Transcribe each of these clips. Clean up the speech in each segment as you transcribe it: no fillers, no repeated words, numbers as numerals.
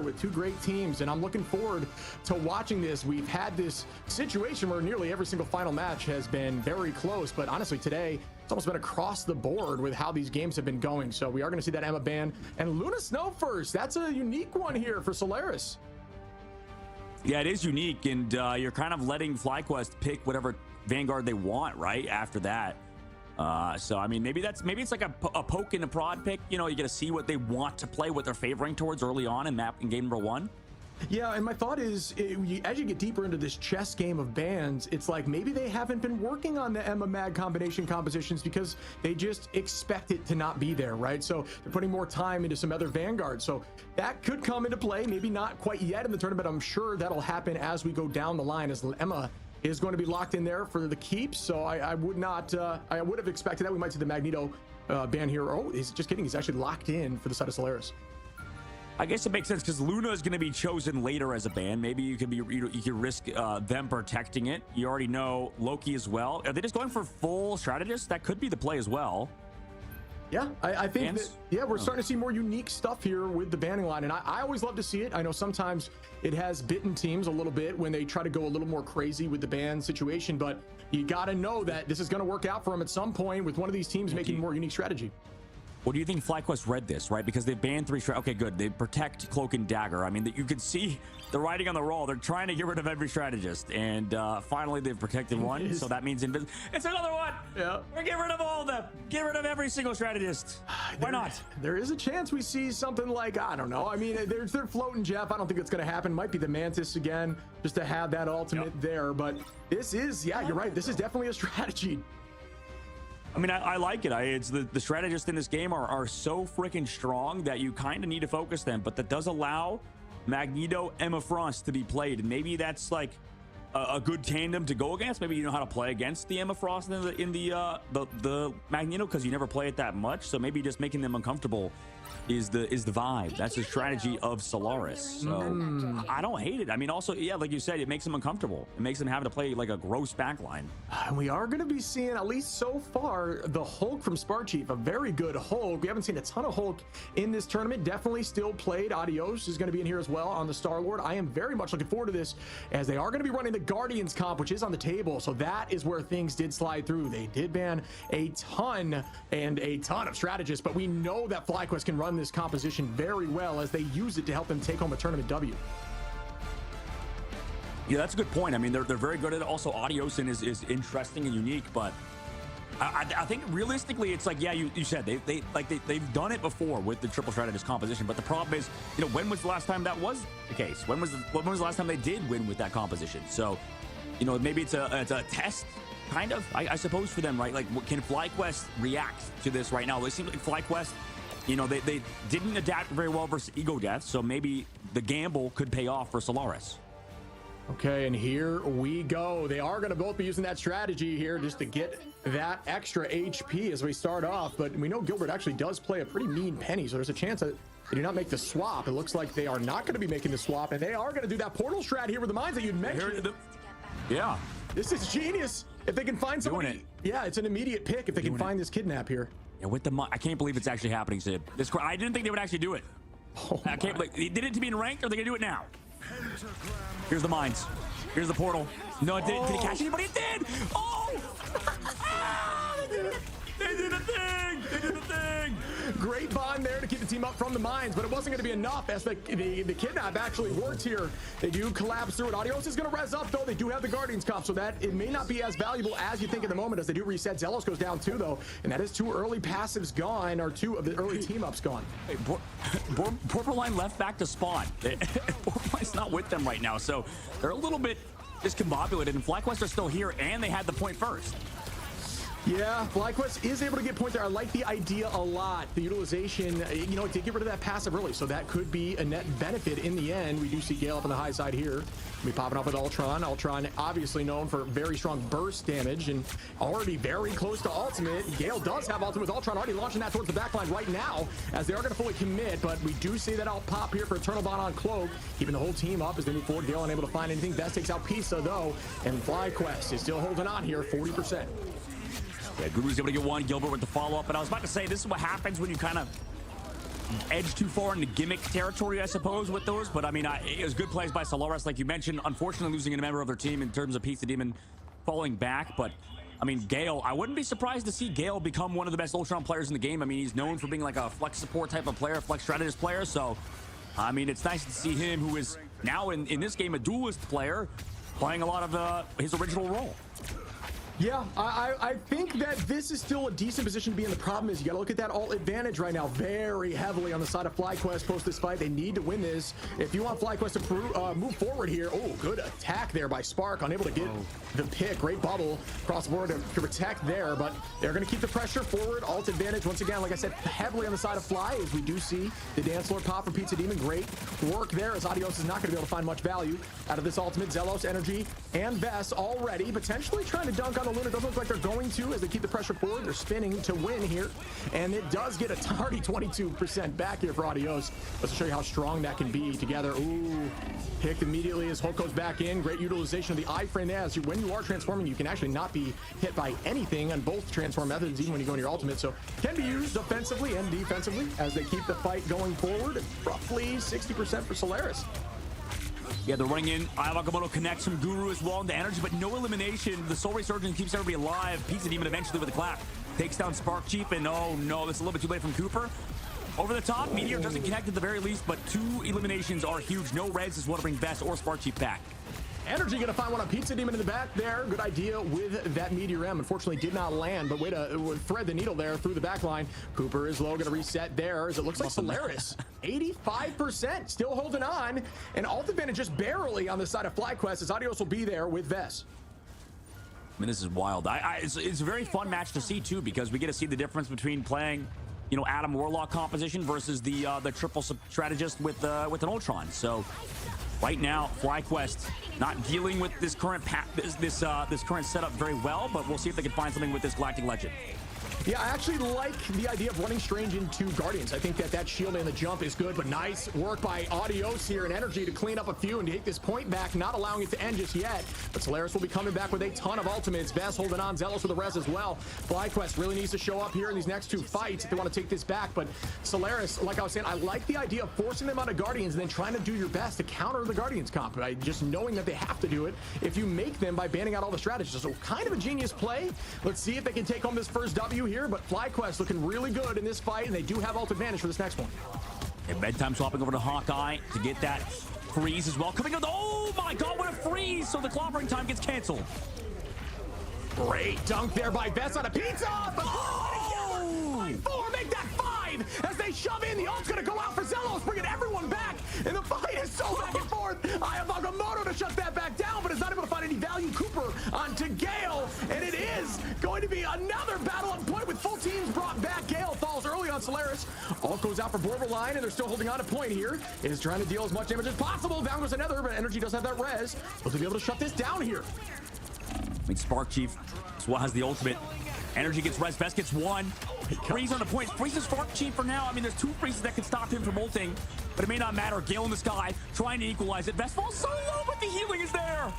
with two great teams, and I'm looking forward to watching this. We've had this situation where nearly every single final match has been very close, but honestly today it's almost been across the board with how these games have been going. So we are going to see that EMEA ban and Luna Snow first. That's a unique one here for Solaris. Yeah, it is unique, and you're kind of letting FlyQuest pick whatever Vanguard they want right after that. So I mean, maybe it's like a poke and a prod pick. You know, you get to see what they want to play, what they're favoring towards early on in game number 1. Yeah, and my thought is, as you get deeper into this chess game of bans, it's like maybe they haven't been working on the EMEA mag combination compositions because they just expect it to not be there, right? So they're putting more time into some other Vanguard. So that could come into play, maybe not quite yet in the tournament. I'm sure that'll happen as we go down the line, as EMEA is going to be locked in there for the keeps. So I would have expected that we might see the Magneto ban here. Oh, he's just kidding. He's actually locked in for the side of Solaris. I guess it makes sense because Luna is going to be chosen later as a ban. Maybe you could risk them protecting it. You already know Loki as well. Are they just going for full strategist? That could be the play as well. Yeah, I think that, yeah, we're starting to see more unique stuff here with the banning line, and I always love to see it. I know sometimes it has bitten teams a little bit when they try to go a little more crazy with the ban situation, but you got to know that this is going to work out for them at some point with one of these teams making more unique strategy. What do you think FlyQuest read this, right? Because they banned 3 okay, good. They protect Cloak and Dagger. I mean, you can see the writing on the wall. They're trying to get rid of every strategist, and finally they've protected one. So that means it's another one. Yeah, we're getting rid of all of them. Get rid of every single strategist. Why not? There is a chance we see something like, I don't know. I mean, they're floating Jeff. I don't think it's going to happen. Might be the Mantis again, just to have that ultimate there. But this is, yeah, you're right. This is definitely a strategy. I mean, I like it. It's the strategists in this game are so freaking strong that you kind of need to focus them, but that does allow Magneto, Emma Frost to be played, and maybe that's like a good tandem to go against. Maybe you know how to play against the Emma Frost in the Magneto because you never play it that much. So maybe just making them uncomfortable is the vibe. That's the strategy of Solaris. So I don't hate it. I mean, also, yeah, like you said, it makes them uncomfortable. It makes them having to play like a gross backline. And we are going to be seeing, at least so far, the Hulk from Spark Chief, a very good Hulk. We haven't seen a ton of Hulk in this tournament. Definitely still played. Adios is going to be in here as well on the Star-Lord. I am very much looking forward to this, as they are going to be running the Guardians comp, which is on the table. So that is where things did slide through. They did ban a ton of strategists, but we know that FlyQuest can run this composition very well as they use it to help them take home a tournament W. Yeah, that's a good point. I mean, they're very good at it. Also, Adiosin is interesting and unique, but I think realistically, it's like, yeah, you said they've done it before with the triple strategist composition, but the problem is, you know, when was the last time that was the case? When was the last time they did win with that composition? So, you know, maybe it's a test, kind of, I suppose, for them, right? Like, can FlyQuest react to this right now? It seems like FlyQuest, you know, they didn't adapt very well versus Ego Death, so maybe the gamble could pay off for Solaris. Okay, and here we go. They are going to both be using that strategy here just to get that extra HP as we start off, but we know Gilbert actually does play a pretty mean penny, so there's a chance that they do not make the swap. It looks like they are not going to be making the swap, and they are going to do that portal strat here with the mines that you'd mentioned. Yeah. This is genius. If they can find somebody, yeah, it's an immediate pick if they can find this kidnap here. Yeah, with the I can't believe it's actually happening, Sid. I didn't think they would actually do it. Oh, I can't believe they did it to be in ranked, or are they gonna do it now? Here's the mines. Here's the portal. No, it didn't. Did he catch anybody? It did. Oh! They did the thing. They did the thing. Great bond there to keep the team up from the mines, but it wasn't going to be enough as the kidnap actually worked here. They do collapse through it. Adios is going to res up, though. They do have the Guardians comp, so that it may not be as valuable as you think at the moment, as they do reset. Zealous goes down too, though, and that is 2 early passives gone, or 2 of the early team ups gone. Hey, Porpoline left back to spawn. Porpoline's not with them right now, so they're a little bit discombobulated, and FlyQuest are still here, and they had the point first. Yeah, FlyQuest is able to get points there. I like the idea a lot. The utilization, you know, to get rid of that passive early, so that could be a net benefit in the end. We do see Gale up on the high side here. Be popping up with Ultron. Ultron obviously known for very strong burst damage and already very close to ultimate. Gale does have ultimate with Ultron, already launching that towards the backline right now, as they are going to fully commit, but we do see that out pop here for Eternal Bond on Cloak, keeping the whole team up as they move forward. Gale unable to find anything. Best takes out Pisa, though, and FlyQuest is still holding on here, 40%. Yeah, Guru's able to get one. Gilbert with the follow-up. And I was about to say, this is what happens when you kind of edge too far into gimmick territory, I suppose, with those. But I mean, it was good plays by Solaris, like you mentioned. Unfortunately, losing a member of their team in terms of Pizza Demon falling back. But I mean, Gale, I wouldn't be surprised to see Gale become one of the best Ultron players in the game. I mean, he's known for being like a flex support type of player, flex strategist player. So, I mean, it's nice to see him, who is now in this game a duelist player, playing a lot of his original role. Yeah, I think that this is still a decent position to be in. The problem is you got to look at that ult advantage right now very heavily on the side of FlyQuest post this fight. They need to win this. If you want FlyQuest to move forward here, oh, good attack there by Spark, unable to get the pick. Great bubble across the board to protect there, but they're going to keep the pressure forward. Ult advantage, once again, like I said, heavily on the side of Fly, as we do see the dance floor pop for Pizza Demon. Great work there, as Adios is not going to be able to find much value out of this ultimate. Zelos, Energy, and Vess already potentially trying to dunk on the Luna. Doesn't look like they're going to, as they keep the pressure forward. They're spinning to win here, and it does get a tardy 22% back here for Adios. Let's show you how strong that can be together. Ooh, picked immediately as Hulk goes back in. Great utilization of the iframe there. As when you are transforming, you can actually not be hit by anything on both transform methods, even when you go into your ultimate. So can be used offensively and defensively as they keep the fight going forward. Roughly 60% for Solaris. Yeah, they're running in. Ayavakamoto connects from Guru as well into Energy, but no elimination. The Soul Resurgence keeps everybody alive. Pizza Demon eventually with a clap takes down Spark Chief, and oh no, this is a little bit too late from Cooper. Over the top, Meteor doesn't connect at the very least, but 2 eliminations are huge. No reds is what to bring Vess or Spark Chief back. Energy gonna find one on Pizza Demon in the back there. Good idea with that Meteor M. Unfortunately did not land, but way to thread the needle there through the back line. Cooper is low, gonna reset there, as it looks like Solaris 85% still holding on, and ult advantage just barely on the side of FlyQuest, as Adios will be there with Vess. I mean, this is wild. It's a very fun match to see too, because we get to see the difference between playing, you know, Adam Warlock composition versus the triple strategist with an Ultron. So right now, FlyQuest not dealing with this current this current setup very well, but we'll see if they can find something with this Galactic Legend. Yeah, I actually like the idea of running Strange into Guardians. I think that shield and the jump is good, but nice work by Adios here and Energy to clean up a few and take this point back, not allowing it to end just yet. But Solaris will be coming back with a ton of ultimates. Vess holding on, Zelos with the res as well. FlyQuest really needs to show up here in these next 2 fights if they want to take this back. But Solaris, like I was saying, I like the idea of forcing them out of Guardians and then trying to do your best to counter the Guardians comp. Just knowing that they have to do it if you make them by banning out all the strategies. So kind of a genius play. Let's see if they can take home this first W here. But FlyQuest looking really good in this fight, and they do have ult advantage for this next one. And Bedtime swapping over to Hawkeye to get that freeze as well. Coming up, oh my god, what a freeze! So the clobbering time gets canceled. Great dunk there by Vess on a pizza, but four, make that 5 as they shove in. The ult's gonna go out for Zelos, bringing everyone back, and the fight is so back and forth. I have Agamotto to shut that back down, but is not able to find any value. Cooper onto Gale, and it is going to be another battle on point with full teams brought back. Gale falls early on Solaris. Ult goes out for Borderline, and they're still holding on to point here. Is trying to deal as much damage as possible. Down goes another, but Energy does have that res. Will they be able to shut this down here? I mean, Spark Chief has the ultimate. Energy gets res, Vess gets 1. Freeze on the point. Freezes Spark Chief for now. I mean, there's 2 freezes that can stop him from ulting, but it may not matter. Gale in the sky, trying to equalize it. Vess falls so low, but the healing is there.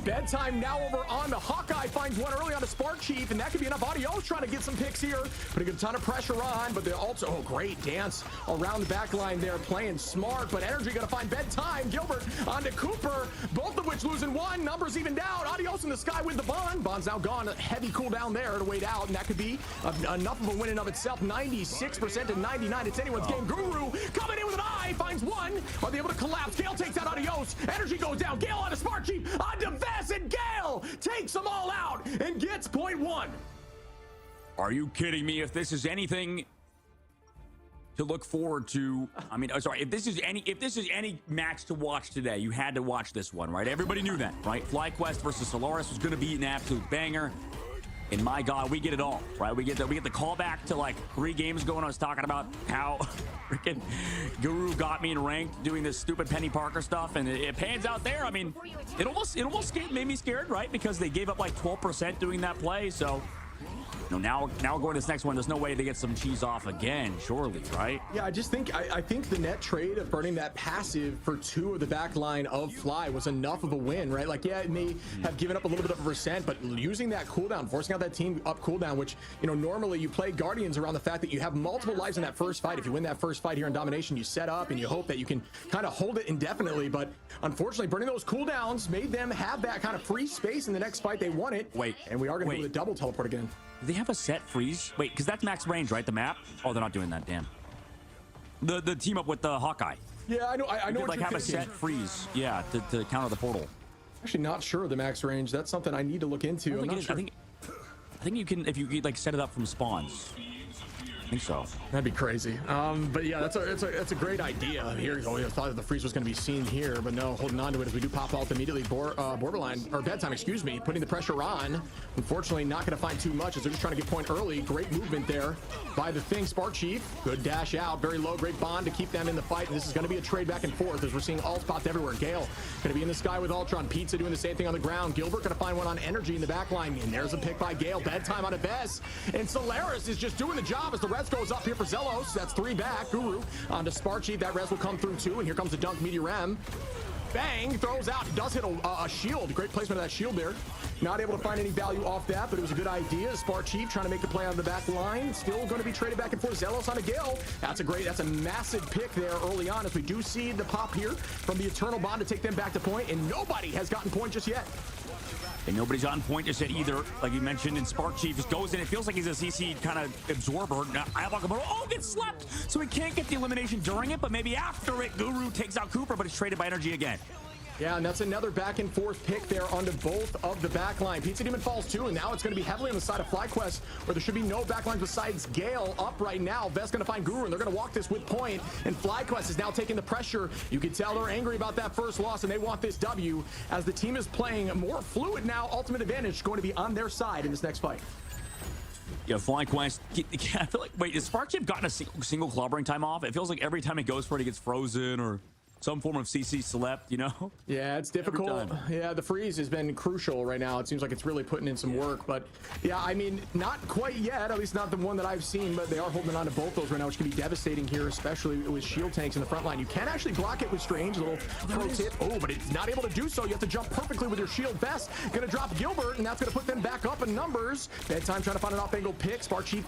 Bedtime now over on the Hawkeye, finds one early on the Spark Chief, and that could be enough. Adios trying to get some picks here, putting a ton of pressure on, but they also, oh, great dance around the back line there, playing smart, but Energy gonna find Bedtime. Gilbert onto Cooper, both of which losing 1, numbers even down. Adios in the sky with the Bond. Bond's now gone, a heavy cooldown there to wait out, and that could be enough of a win in of itself. 96% to 99, it's anyone's game. Guru coming in with an eye, finds 1. Are they able to collapse? Gale takes out Adios. Energy goes down. Gale onto Spark Chief, onto Vess, and Gale takes them all out and gets point 1. Are you kidding me? If this is anything to look forward to, I mean, sorry, if this is any match to watch today, you had to watch this one, right? Everybody knew that, right? FlyQuest versus Solaris was going to be an absolute banger. And my God, we get it all, right? We get the callback to like 3 games ago when I was talking about how freaking Guru got me in ranked doing this stupid Penny Parker stuff, and it pans out there. I mean, it almost made me scared, right? Because they gave up like 12% doing that play. So Now going to this next one, there's no way to get some cheese off again, surely, right? Yeah, I just think I think the net trade of burning that passive for 2 of the back line of Fly was enough of a win, right? Like, yeah, it may have given up a little bit of a percent, but using that cooldown, forcing out that team up cooldown, which, you know, normally you play Guardians around the fact that you have multiple lives in that first fight. If you win that first fight here in Domination, you set up and you hope that you can kind of hold it indefinitely. But unfortunately, burning those cooldowns made them have that kind of free space in the next fight. They won it. Wait, and we are going to do the double teleport again. Do they have a set freeze? Wait, because that's max range, right? The map? Oh, they're not doing that. Damn. The team up with the Hawkeye. Yeah, I know. I know. They like have a set freeze. Yeah, to counter the portal. Actually, not sure of the max range. That's something I need to look into. I'm not sure. I think you can if you like set it up from spawns. I think so. That'd be crazy. But yeah, that's a great idea. Here you go. I thought that the freeze was going to be seen here, but no, holding on to it as we do pop out immediately. Borderline or bedtime, excuse me, putting the pressure on. Unfortunately, not going to find too much as they're just trying to get point early. Great movement there by the thing. Spark Chief, good dash out, very low, great bond to keep them in the fight. And this is going to be a trade back and forth as we're seeing all spots everywhere. Gale going to be in the sky with Ultron. Pizza doing the same thing on the ground. Gilbert going to find one on Energy in the back line, and there's a pick by Gale. Bedtime on a Vest, and Solaris is just doing the job as the res goes up here for Zelos. That's 3 back. Guru onto Spark Chief. That res will come through too, and here comes the dunk Meteor M. Bang, throws out, does hit a shield. Great placement of that shield there. Not able to find any value off that, but it was a good idea. Spark Chief trying to make the play on the back line. Still going to be traded back and forth. Zelos on a Gale. That's a massive pick there early on as we do see the pop here from the Eternal Bond to take them back to point, and nobody has gotten point just yet. And nobody's on point just yet either. Like you mentioned, and Spark Chief just goes in. It feels like he's a CC kind of absorber. Now, gets slept, so he can't get the elimination during it, but maybe after it, Guru takes out Cooper, but it's traded by Energy again. Yeah, and that's another back and forth pick there onto both of the back line. Pizza Demon falls too, and now it's going to be heavily on the side of FlyQuest, where there should be no back lines besides Gale up right now. Vest going to find Guru, and they're going to walk this with point, and FlyQuest is now taking the pressure. You can tell they're angry about that first loss, and they want this W as the team is playing more fluid now. Ultimate advantage going to be on their side in this next fight. Yeah, FlyQuest, I feel like, wait, has Spark Chief gotten a single clobbering time off? It feels like every time it goes for it, he gets frozen or some form of CC slept, you know? Yeah, it's difficult. Yeah, the freeze has been crucial right now. It seems like it's really putting in some work, but yeah, I mean, not quite yet, at least not the one that I've seen, but they are holding on to both those right now, which can be devastating here, especially with shield tanks in the front line. You can actually block it with Strange, a little pro tip. Oh, but it's not able to do so. You have to jump perfectly with your shield. Vest gonna drop Gilbert, and that's gonna put them back up in numbers. Bedtime trying to find an off-angle pick. Spark Chief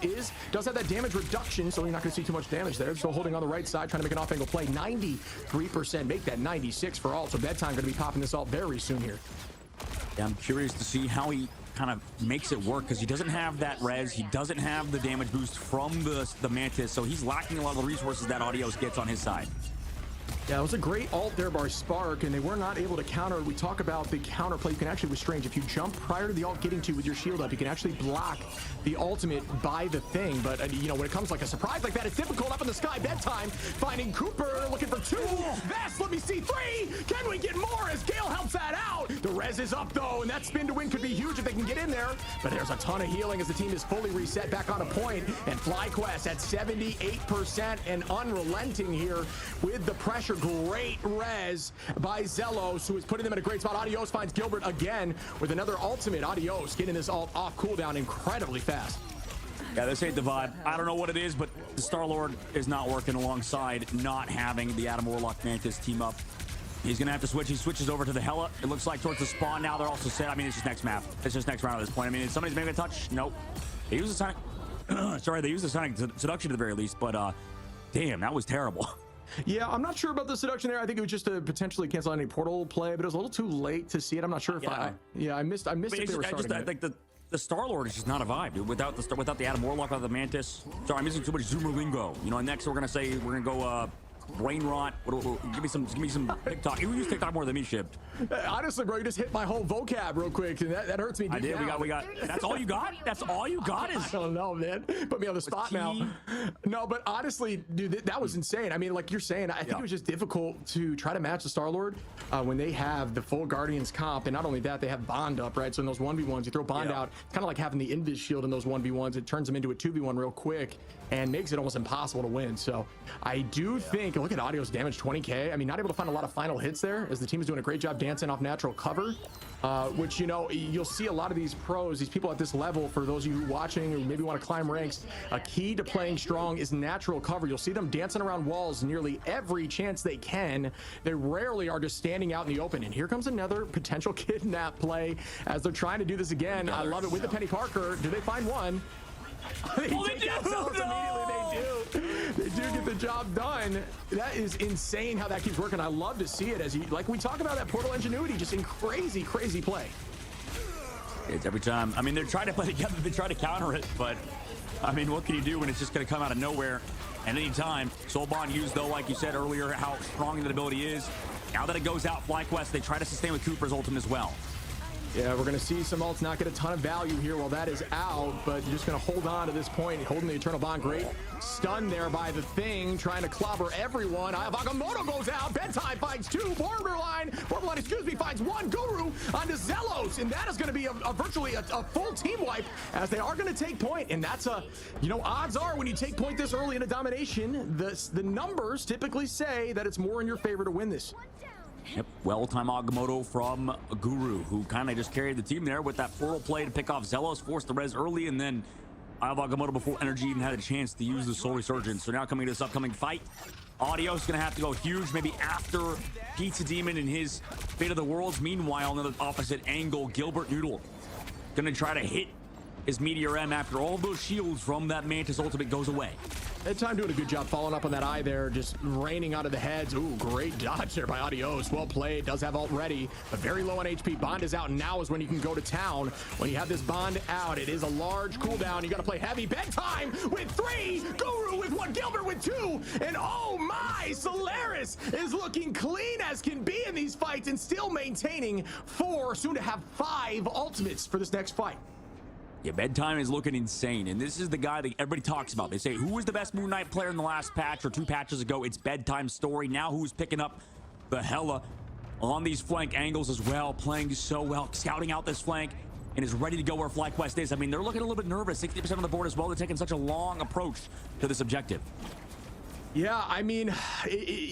does have that damage reduction, so you're not gonna see too much damage there. Still holding on the right side, trying to make an off-angle play. 93%. Make that 96 for Alt. So Bedtime going to be popping this Alt very soon here. Yeah, I'm curious to see how he kind of makes it work because he doesn't have that res. He doesn't have the damage boost from the Mantis, so he's lacking a lot of the resources that Audios gets on his side. Yeah, it was a great ult there by Spark, and they were not able to counter. We talk about the counter play. You can actually, with Strange, if you jump prior to the ult getting to with your shield up, you can actually block the ultimate by the thing. But, you know, when it comes like a surprise like that, it's difficult. Up in the sky, Bedtime finding Cooper, looking for 2. Vest, let me see 3. Can we get more as Gale helps that out? The res is up, though, and that spin to win could be huge if they can get in there. But there's a ton of healing as the team is fully reset back on a point. And FlyQuest at 78% and unrelenting here with the pressure. Great res by Zelos, who is putting them in a great spot. Adios finds Gilbert again with another ultimate. Adios getting this ult off cooldown incredibly fast. Yeah, this ain't the vibe. I don't know what it is, but the Star-Lord is not working alongside not having the Adam Warlock Mantis team up. He's going to have to switch. He switches over to the Hela. It looks like towards the spawn now. They're also set. I mean, it's just next map. It's just next round at this point. I mean, somebody's making a touch. Nope. They use the Sonic. Sorry, they use the Sonic Seduction at the very least, but damn, that was terrible. Yeah, I'm not sure about the seduction there. I think it was just to potentially cancel any portal play, but it was a little too late to see it. I'm not sure if I missed if they were starting it. Like the Star-Lord is just not a vibe, dude. Without the Adam Warlock, without the Mantis. Sorry, I'm missing too much Zoomer lingo. You know, next we're gonna go brain rot. Give me some TikTok. You use TikTok more than me, Shipped. Honestly, bro, you just hit my whole vocab real quick, and that hurts me. I did. We got. That's all you got. That's all you got is. I don't know, man. Put me on the spot now. No, but honestly, dude, that was insane. I mean, like you're saying, I think it was just difficult to try to match the Star-Lord when they have the full Guardians comp, and not only that, they have Bond up, right? So in those 1v1s, you throw Bond out, it's kind of like having the Invis shield in those 1v1s. It turns them into a 2v1 real quick and makes it almost impossible to win. So I do think look at Audio's damage, 20k. I mean, not able to find a lot of final hits there, as the team is doing a great job dancing off natural cover, which, you know, you'll see a lot of these pros, these people at this level, for those of you watching who maybe want to climb ranks, a key to playing strong is natural cover. You'll see them dancing around walls nearly every chance they can. They rarely are just standing out in the open. And here comes another potential kidnap play as they're trying to do this again. I love it with the Penny Parker. Do they find one? They do. They do get the job done. That is insane how that keeps working. I love to see it, as you, like we talk about that Portal ingenuity, just in crazy play. It's every time. I mean, they're trying to play together. They try to counter it, but I mean, what can you do when it's just going to come out of nowhere at any time? Soulbond used, though, like you said earlier, how strong that ability is. Now that it goes out, FlyQuest, they try to sustain with Cooper's ultimate as well. Yeah, we're going to see some ults not get a ton of value here while that is out, but you're just going to hold on to this point, holding the Eternal Bond. Great stun there by the Thing, trying to clobber everyone. Agamotto goes out. Bedtime finds two. Borderline, excuse me, finds one. Guru onto Zelos, and that is going to be virtually a full team wipe, as they are going to take point. And that's you know, odds are when you take point this early in a domination, the numbers typically say that it's more in your favor to win this. Yep, well-timed Agamotto from Guru, who kind of just carried the team there with that portal play to pick off Zelos, forced the res early, and then Agamotto before Energy even had a chance to use the Soul Resurgence. So now coming to this upcoming fight, Audio's going to have to go huge, maybe after Pizza Demon and his Fate of the Worlds. Meanwhile, on the opposite angle, Gilbert Noodle going to try to hit his Meteor M after all those shields from that Mantis ultimate goes away. Bedtime doing a good job following up on that eye there, just raining out of the heads. Ooh, great dodge there by Adios. Well played, does have ult ready, but very low on HP. Bond is out, and now is when you can go to town. When you have this Bond out, it is a large cooldown. You got to play heavy. Bedtime with 3, Guru with 1, Gilbert with 2, and oh my, Solaris is looking clean as can be in these fights and still maintaining 4, soon to have 5 ultimates for this next fight. Yeah, Bedtime is looking insane, and this is the guy that everybody talks about. They say, who was the best Moon Knight player in the last patch or 2 patches ago? It's Bedtime's story. Now who's picking up the Hella on these flank angles as well, playing so well, scouting out this flank, and is ready to go where FlyQuest is. I mean, they're looking a little bit nervous, 60% on the board as well. They're taking such a long approach to this objective. Yeah, I mean,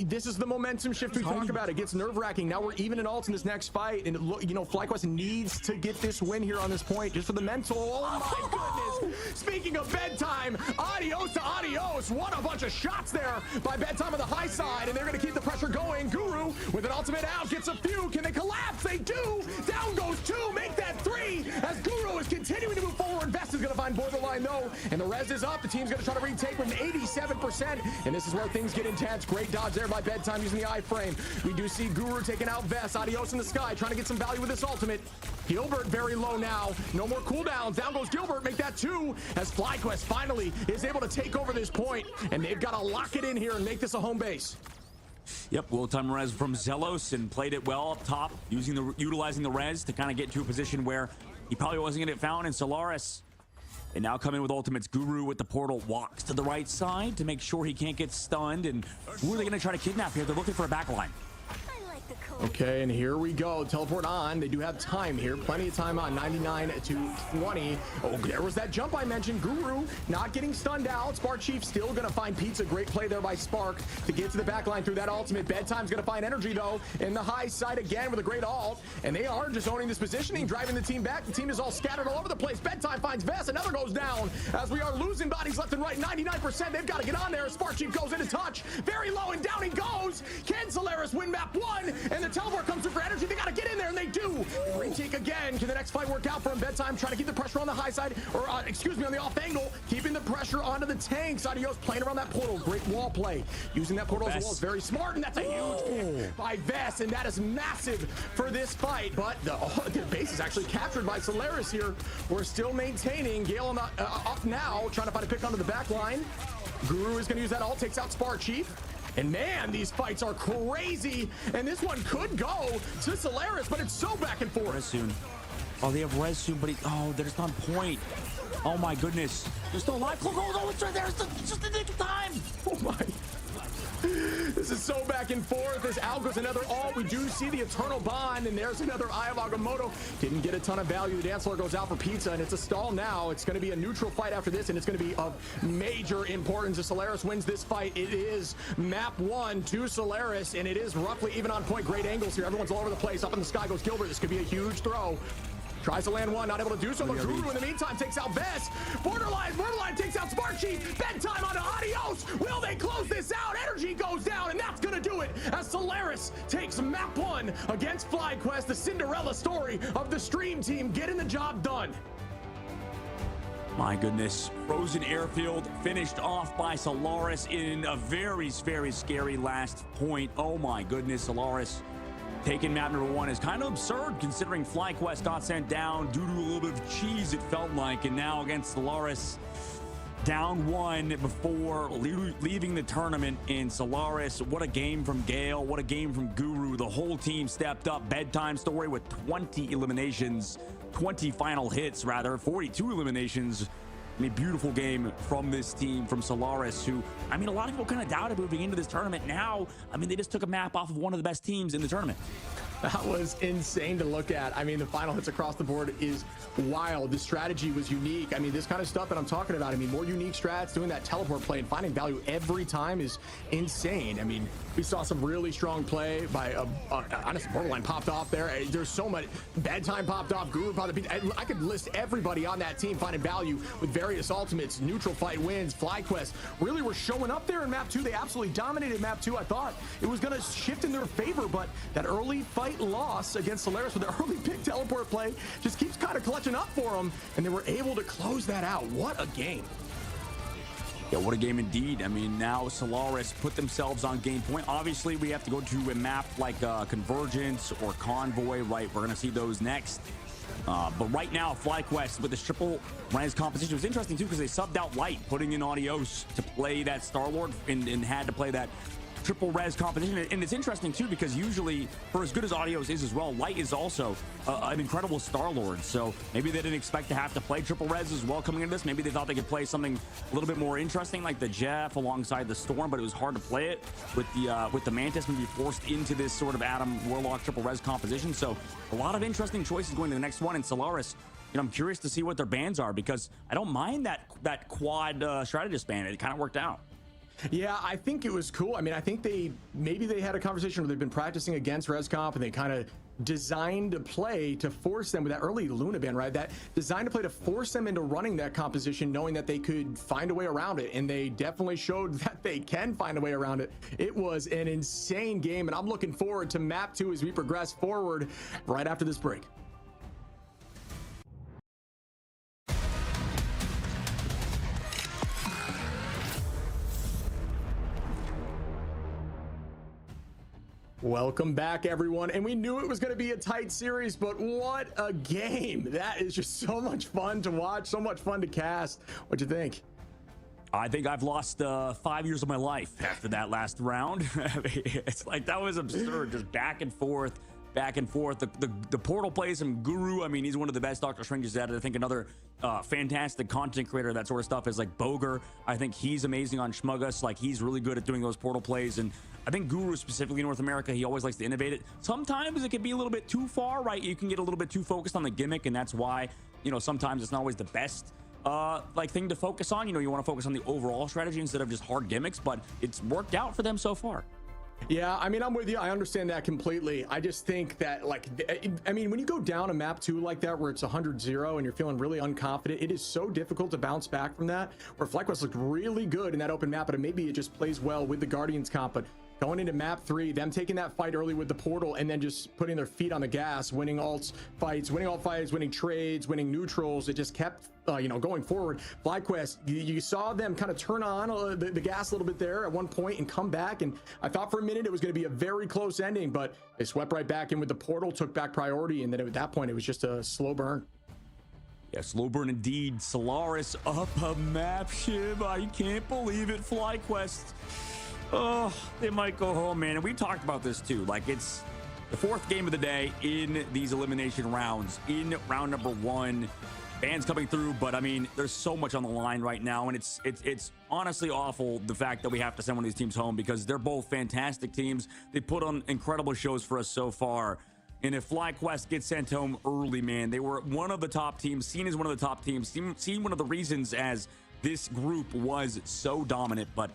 this is the momentum shift we talk about. It gets nerve-wracking. Now we're even in ults in this next fight, and you know, FlyQuest needs to get this win here on this point, just for the mental. Oh my goodness! Speaking of Bedtime, adios to adios. What a bunch of shots there by Bedtime on the high side, and they're going to keep the pressure going. Guru with an ultimate out gets a few. Can they collapse? They do. Down goes 2. Make that 3 as Guru is continuing to move forward. Vest is going to find Borderline though, and the res is up. The team's going to try to retake with an 87%, and this is where things get intense. Great dodge there by Bedtime using the iframe. We do see Guru taking out Vest. Adios in the sky, trying to get some value with this ultimate. Gilbert very low now. No more cooldowns. Down goes Gilbert. Make that 2 as FlyQuest finally is able to take over this point, and they've got to lock it in here and make this a home base. Yep, well-timed res from Zelos, and played it well up top, utilizing the res to kind of get to a position where he probably wasn't going to get found in Solaris. And now coming with ultimates, Guru with the portal walks to the right side to make sure he can't get stunned. And who are they going to try to kidnap here? They're looking for a backline. Okay, and here we go. Teleport on. They do have time here. Plenty of time on 99 to 20. Oh, there was that jump I mentioned. Guru not getting stunned out. Spark Chief still going to find Pizza. Great play there by Spark to get to the back line through that ultimate. Bedtime's going to find Energy, though, in the high side again with a great ult. And they are just owning this positioning, driving the team back. The team is all scattered all over the place. Bedtime finds Vest. Another goes down as we are losing bodies left and right. 99%. They've got to get on there. Spark Chief goes into touch. Very low, and down he goes. Can Solaris win map 1? And the teleport comes through for Energy. They got to get in there, and they do. Retake again. Can the next fight work out for him? Bedtime trying to keep the pressure on the high side, or excuse me, on the off angle, keeping the pressure onto the tanks. Adios playing around that portal. Great wall play. Using that portal as well is very smart, and that's a huge pick by Vest, and that is massive for this fight. But the base is actually captured by Solaris here. We're still maintaining. Gale on the, up now, trying to find a pick onto the back line. Guru is going to use that ult, takes out Spark Chief. And man, these fights are crazy. And this one could go to Solaris, but it's so back and forth. Res soon. Oh, they have res soon, but there's not point. Oh my goodness. They're still alive. Oh, it's right there. It's just the nick of time. Oh my. This is so back and forth as out goes another all. We do see the Eternal Bond, and there's another Eye of Agamotto. Didn't get a ton of value. The dance floor goes out for pizza, and it's a stall now. It's going to be a neutral fight after this, and it's going to be of major importance if Solaris wins this fight. It is map 1 to Solaris, and it is roughly even on point. Great angles here. Everyone's all over the place. Up in the sky goes Gilbert. This could be a huge throw. Tries to land one, not able to do so, but Guru in the meantime takes out Vest. Borderline takes out Sparksheet. Bedtime onto Adios. Will they close this out? Energy goes down, and that's gonna do it as Solaris takes map 1 against FlyQuest, the Cinderella story of the stream team getting the job done. My goodness, Frozen Airfield finished off by Solaris in a very, very scary last point. Oh my goodness, Solaris taking map number 1 is kind of absurd considering FlyQuest got sent down due to a little bit of cheese, it felt like, and now against Solaris, down 1 before leaving the tournament in Solaris. What a game from Gale, what a game from Guru. The whole team stepped up. Bedtime story with 20 eliminations, 20 final hits rather, 42 eliminations. I mean, beautiful game from this team, from Solaris, who, I mean, a lot of people kind of doubted moving into this tournament. Now, I mean, they just took a map off of one of the best teams in the tournament. That was insane to look at. I mean, the final hits across the board is wild. The strategy was unique. I mean, this kind of stuff that I'm talking about, I mean, more unique strats, doing that teleport play and finding value every time is insane. I mean, we saw some really strong play by, honestly, Borderline popped off there. There's so much. Bedtime popped off, Guru popped off. I could list everybody on that team finding value with various ultimates. Neutral fight wins. FlyQuest really were showing up there in map 2. They absolutely dominated map 2. I thought it was going to shift in their favor, but that early fight loss against Solaris with the early pick teleport play just keeps kind of clutching up for them, and they were able to close that out. What a game. Yeah, what a game indeed. I mean, now Solaris put themselves on game point. Obviously, we have to go to a map like Convergence or Convoy, right? We're going to see those next. But right now, FlyQuest with this triple res composition was interesting too, because they subbed out Light, putting in Adios to play that Star-Lord and had to play that triple res composition. And it's interesting too, because usually, for as good as Adios is as well, Light is also an incredible Star-Lord. So maybe they didn't expect to have to play triple res as well coming into this. Maybe they thought they could play something a little bit more interesting, like the Jeff alongside the Storm, but it was hard to play it with the Mantis maybe forced into this sort of Adam Warlock triple res composition. So a lot of interesting choices going to the next one. And Solaris, you know, I'm curious to see what their bans are, because I don't mind that quad strategist ban. It kind of worked out. Yeah, I think it was cool. I mean, I think maybe they had a conversation where they've been practicing against ResComp, and they kind of designed a play to force them with that early Luna ban, right? That designed a play to force them into running that composition, knowing that they could find a way around it. And they definitely showed that they can find a way around it. It was an insane game, and I'm looking forward to map 2 as we progress forward right after this break. Welcome back, everyone. And we knew it was going to be a tight series, but what a game. That is just so much fun to watch, so much fun to cast. What'd you think? I think I've lost 5 years of my life after that last round. It's like, that was absurd. Just back and forth, back and forth. The portal plays from Guru. I mean, he's one of the best Doctor Stranges at it. I think another fantastic content creator, that sort of stuff, is like Boger. I think he's amazing on Shmuggus. Like, he's really good at doing those portal plays. And I think Guru, specifically in North America, he always likes to innovate it. Sometimes it can be a little bit too far, right? You can get a little bit too focused on the gimmick, and that's why, you know, sometimes it's not always the best like thing to focus on. You know, you want to focus on the overall strategy instead of just hard gimmicks, but it's worked out for them so far. Yeah, I mean, I'm with you. I understand that completely. I just think that, like, I mean, when you go down a map 2 like that, where it's 100-0 and you're feeling really unconfident, it is so difficult to bounce back from that. Where FlyQuest looked really good in that open map, but maybe it just plays well with the Guardians comp. But going into map 3, them taking that fight early with the portal and then just putting their feet on the gas, winning alt fights, winning trades, winning neutrals, it just kept you know, going forward. FlyQuest, you saw them kind of turn on the gas a little bit there at one point and come back, and I thought for a minute it was going to be a very close ending, but they swept right back in with the portal, took back priority, and then at that point it was just a slow burn. Yeah, slow burn indeed. Solaris up a map, Shib. I can't believe it. FlyQuest, oh, they might go home, man. And we talked about this too. Like, it's the 4th game of the day in these elimination rounds. In round number 1, Bands coming through, but I mean, there's so much on the line right now, and it's honestly awful the fact that we have to send one of these teams home because they're both fantastic teams. They put on incredible shows for us so far. And if FlyQuest gets sent home early, man, they were one of the top teams, seen as one of the top teams, seen one of the reasons as this group was so dominant, but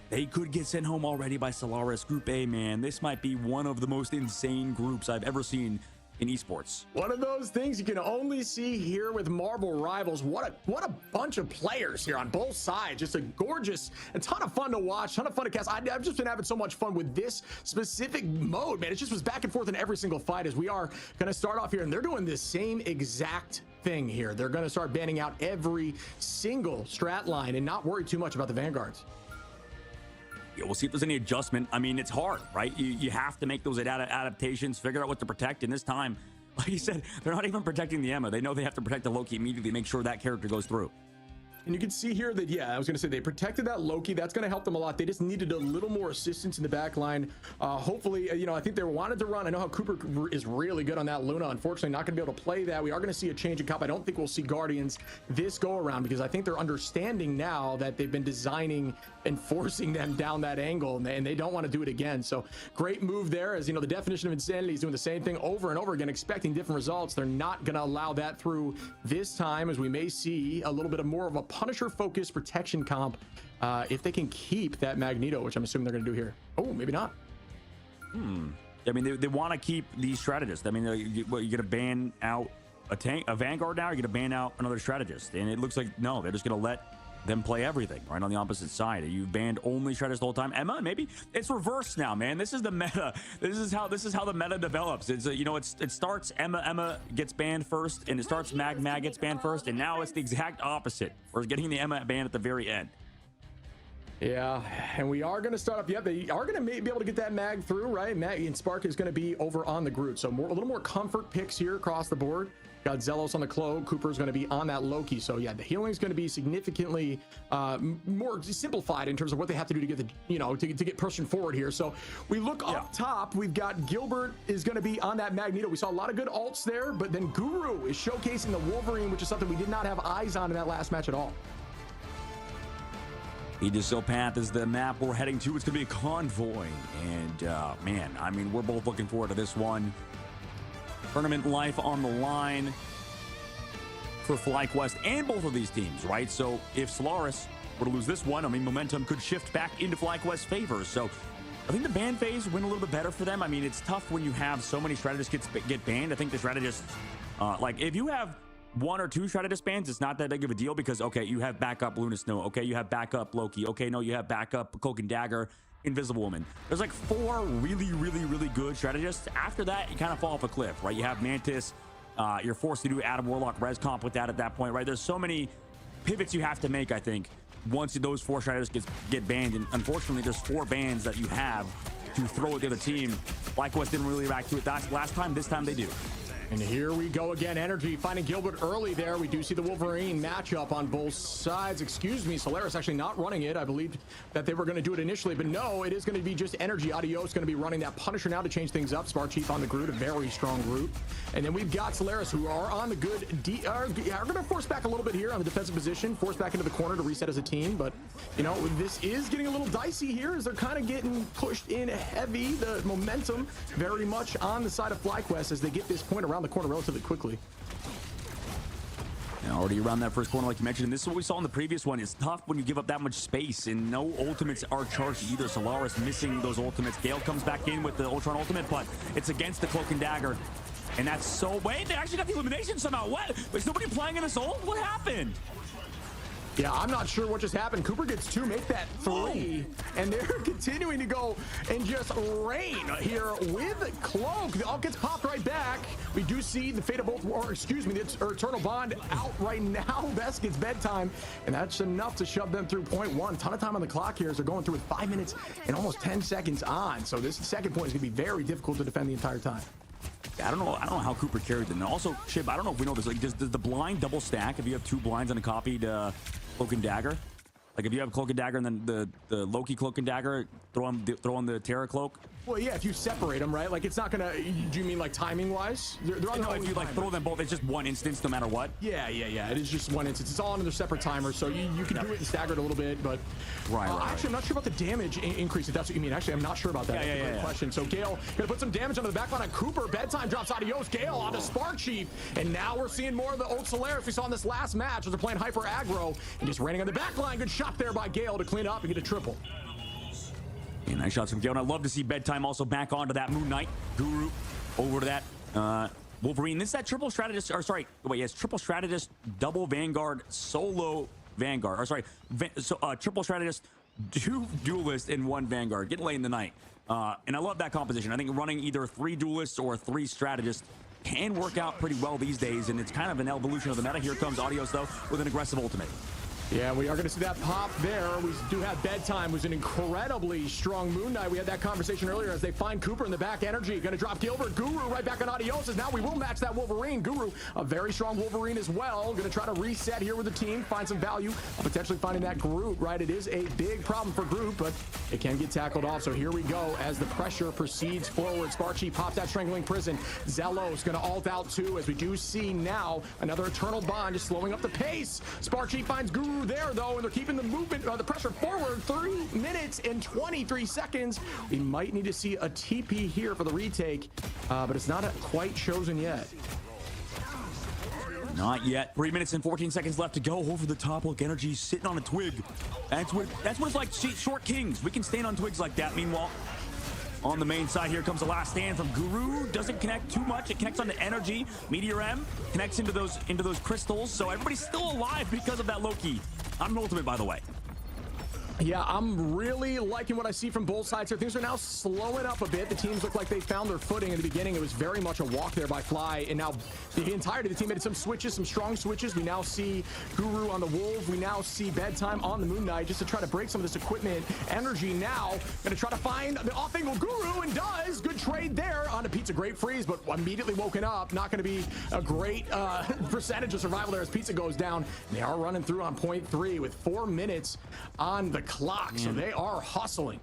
they could get sent home already by Solaris. Group A, man, this might be one of the most insane groups I've ever seen in esports. One of those things you can only see here with Marble Rivals. What a bunch of players here on both sides. Just a ton of fun to watch, ton of fun to cast. I've just been having so much fun with this specific mode, man. It just was back and forth in every single fight as we are going to start off here, and they're doing the same exact thing here. They're going to start banning out every single strat line and not worry too much about the Vanguards. Yeah, we'll see if there's any adjustment. I mean, it's hard, right? You have to make those adaptations, figure out what to protect. And this time, like you said, they're not even protecting the Emma. They know they have to protect the Loki immediately, make sure that character goes through. And you can see here that, yeah, I was going to say they protected that Loki. That's going to help them a lot. They just needed a little more assistance in the back line. Hopefully, you know, I think they wanted to run. I know how Cooper is really good on that Luna. Unfortunately, not going to be able to play that. We are going to see a change in comp. I don't think we'll see Guardians this go around because I think they're understanding now that they've been designing and forcing them down that angle, and they don't want to do it again. So great move there. As you know, the definition of insanity is doing the same thing over and over again, expecting different results. They're not going to allow that through this time, as we may see a little bit of more of a Punisher focused protection comp if they can keep that Magneto, which I'm assuming they're going to do here. Oh, maybe not. I mean, they want to keep these strategists. I mean, you're going to ban out a Vanguard now? You're going to ban out another strategist? And it looks like, no, they're just going to let them play everything right on the opposite side. You banned only strategist the whole time. Emma, maybe it's reversed now, man. This is the meta. This is how the meta develops. It's you know, it starts Emma gets banned first, and it starts Mag gets banned first, and now it's the exact opposite. We're getting the Emma banned at the very end. Yeah, and we are going to start up. Yeah, they are going to be able to get that Mag through, right? Mag and Spark is going to be over on the Groot. So a little more comfort picks here across the board. Got Zelos on the Cloak. Cooper's going to be on that Loki. So yeah, the healing is going to be significantly more simplified in terms of what they have to do to get the, you know, to get pushing forward here. So we look up top. We've got Gilbert is going to be on that Magneto. We saw a lot of good ults there, but then Guru is showcasing the Wolverine, which is something we did not have eyes on in that last match at all. Aegis Path is the map we're heading to. It's going to be a convoy. And, man, I mean, we're both looking forward to this one. Tournament life on the line for FlyQuest and both of these teams, right? So if Solaris were to lose this one, I mean, momentum could shift back into FlyQuest's favor. So I think the ban phase went a little bit better for them. I mean, it's tough when you have so many strategists get banned. I think the strategists, like, if you have one or two strategist bans, it's not that big of a deal because, okay, you have backup Luna Snow. Okay, you have backup Loki. Okay, no, you have backup Cloak and Dagger, Invisible Woman. There's like 4 really good strategists. After that, you kind of fall off a cliff, right? You have Mantis. You're forced to do Adam Warlock res comp with that at that point, right? There's so many pivots you have to make, I think, once those 4 strategists get banned. And unfortunately, there's 4 bans that you have to throw at the other team. FlyQuest didn't really react to it last time. This time they do. And here we go again. Energy finding Gilbert early there. We do see the Wolverine matchup on both sides. Excuse me, Solaris actually not running it. I believed that they were going to do it initially, but no, it is going to be just Energy. Adios going to be running that Punisher now to change things up. Spark Chief on the Groot, a very strong Groot. And then we've got Solaris, who are on the good are going to force back a little bit here on the defensive position, force back into the corner to reset as a team. But, you know, this is getting a little dicey here as they're kind of getting pushed in heavy. The momentum very much on the side of FlyQuest as they get this point around the corner relatively quickly. Now, already around that first corner, like you mentioned, and this is what we saw in the previous one. It's tough when you give up that much space, and no ultimates are charged either. Solaris missing those ultimates. Gale comes back in with the Ultron ultimate, but it's against the Cloak and Dagger, and that's so... Wait, they actually got the elimination somehow. What? Is nobody playing in this ult? What happened? Yeah, I'm not sure what just happened. Cooper gets 2, make that 3, and they're continuing to go and just rain here with Cloak. The ult gets popped right back. We do see the Fate of both, or excuse me, the Eternal Bond out right now. Best gets bedtime, and that's enough to shove them through point 1. Ton of time on the clock here as they're going through with 5 minutes and almost 10 seconds on. So this second point is going to be very difficult to defend the entire time. I don't know how Cooper carried them. And also, Chip, I don't know if we know this. Like, does the blind double stack if you have 2 blinds on a copied Cloak and Dagger? Like if you have Cloak and Dagger and then the Loki Cloak and Dagger, throw on the Terra Cloak. Well, yeah, if you separate them, right? Like it's not gonna. Do you mean like timing wise? They're on No, if you like throw them both, it's just one instance no matter what. Yeah. It is just one instance. It's all under their separate timers, so you can do it and stagger it a little bit. But actually, I'm not sure about the damage increase. If that's what you mean. Actually, I'm not sure about that. That's a great question. So Gale gonna put some damage onto the backline on Cooper. Bedtime drops Adios. Gale onto Spark Chief, and now we're seeing more of the old Solaris we saw in this last match as they're playing hyper aggro and just raining on the backline. Good shot there by Gale to clean up and get a triple. Yeah, nice shots from Gale. And I love to see Bedtime also back onto that Moon Knight Guru over to that Wolverine. This is that triple strategist, or sorry, wait, yes, triple strategist, double Vanguard, solo Vanguard, or sorry, triple strategist, 2 duelists in 1 Vanguard. Getting late in the night. And I love that composition. I think running either 3 duelists or 3 strategists can work out pretty well these days, and it's kind of an evolution of the meta. Here comes Adios, though, with an aggressive ultimate. Yeah, we are going to see that pop there. We do have Bedtime, who's an incredibly strong Moon Knight. We had that conversation earlier as they find Cooper in the back. Energy going to drop Gilbert. Guru right back on Adios. Now we will match that Wolverine. Guru, a very strong Wolverine as well. Going to try to reset here with the team, find some value, potentially finding that Groot, right? It is a big problem for Groot, but it can get tackled off. So here we go as the pressure proceeds forward. Sparky pops that Strangling Prison. Zelos going to ult out too, as we do see now another Eternal Bond just slowing up the pace. Sparky finds Guru there though, and they're keeping the movement, the pressure forward. 3 minutes and 23 seconds. We might need to see a TP here for the retake, but it's not quite chosen yet. Not yet. 3 minutes and 14 seconds left to go. Over the top. Look, Energy sitting on a twig. That's what it's like. Short kings. We can stand on twigs like that. Meanwhile, on the main side, here comes the last stand from Guru. Doesn't connect too much. It connects on the Energy. Meteor M connects into those crystals. So everybody's still alive because of that Loki. I'm an ultimate, by the way. Yeah, I'm really liking what I see from both sides here. Things are now slowing up a bit. The teams look like they found their footing. In the beginning, it was very much a walk there by Fly, and now the entirety of the team made some switches, some strong switches. We now see Guru on the Wolf. We now see Bedtime on the Moon Knight just to try to break some of this equipment. Energy now going to try to find the off-angle Guru, and does. Good trade there on a Pizza. Great freeze, but immediately woken up. Not going to be a great percentage of survival there as Pizza goes down. They are running through on point 3 with 4 minutes on the clock, so they are hustling.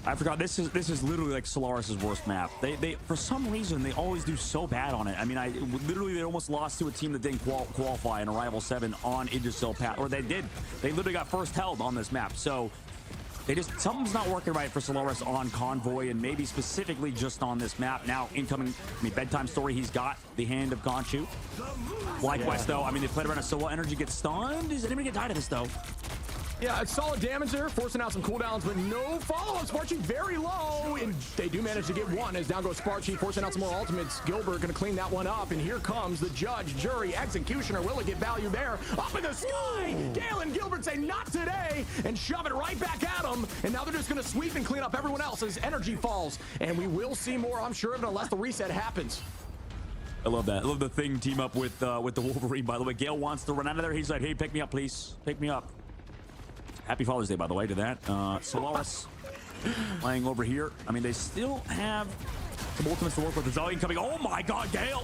I forgot, this is literally like Solaris's worst map. They for some reason they always do so bad on it. I mean, they almost lost to a team that didn't qualify in Arrival 7 on Idrisil Path, or they did. They literally got first held on this map. So something's not working right for Solaris on Convoy, and maybe specifically just on this map. Now incoming, Bedtime story, he's got the hand of Khonshu. FlyQuest though, I mean, they played around a Solo. Energy gets stunned. Is anybody gonna die to this though? Yeah, it's solid damage there, forcing out some cooldowns, but no follow-up. Sparky very low, and they do manage to get one as down goes Sparky, forcing out some more ultimates. Gilbert going to clean that one up, and here comes the judge, jury, executioner. Will it get value there? Up in the sky! Gale and Gilbert say not today, and shove it right back at them, and now they're just going to sweep and clean up everyone else as Energy falls, and we will see more, I'm sure of it, unless the reset happens. I love that. I love the Thing team up with the Wolverine, by the way. Gale wants to run out of there. He's like, hey, pick me up, please. Pick me up. Happy Father's Day, by the way, to that. Solaris playing over here. I mean, they still have some ultimates to work with. The Zillion coming. Oh my God, Gale!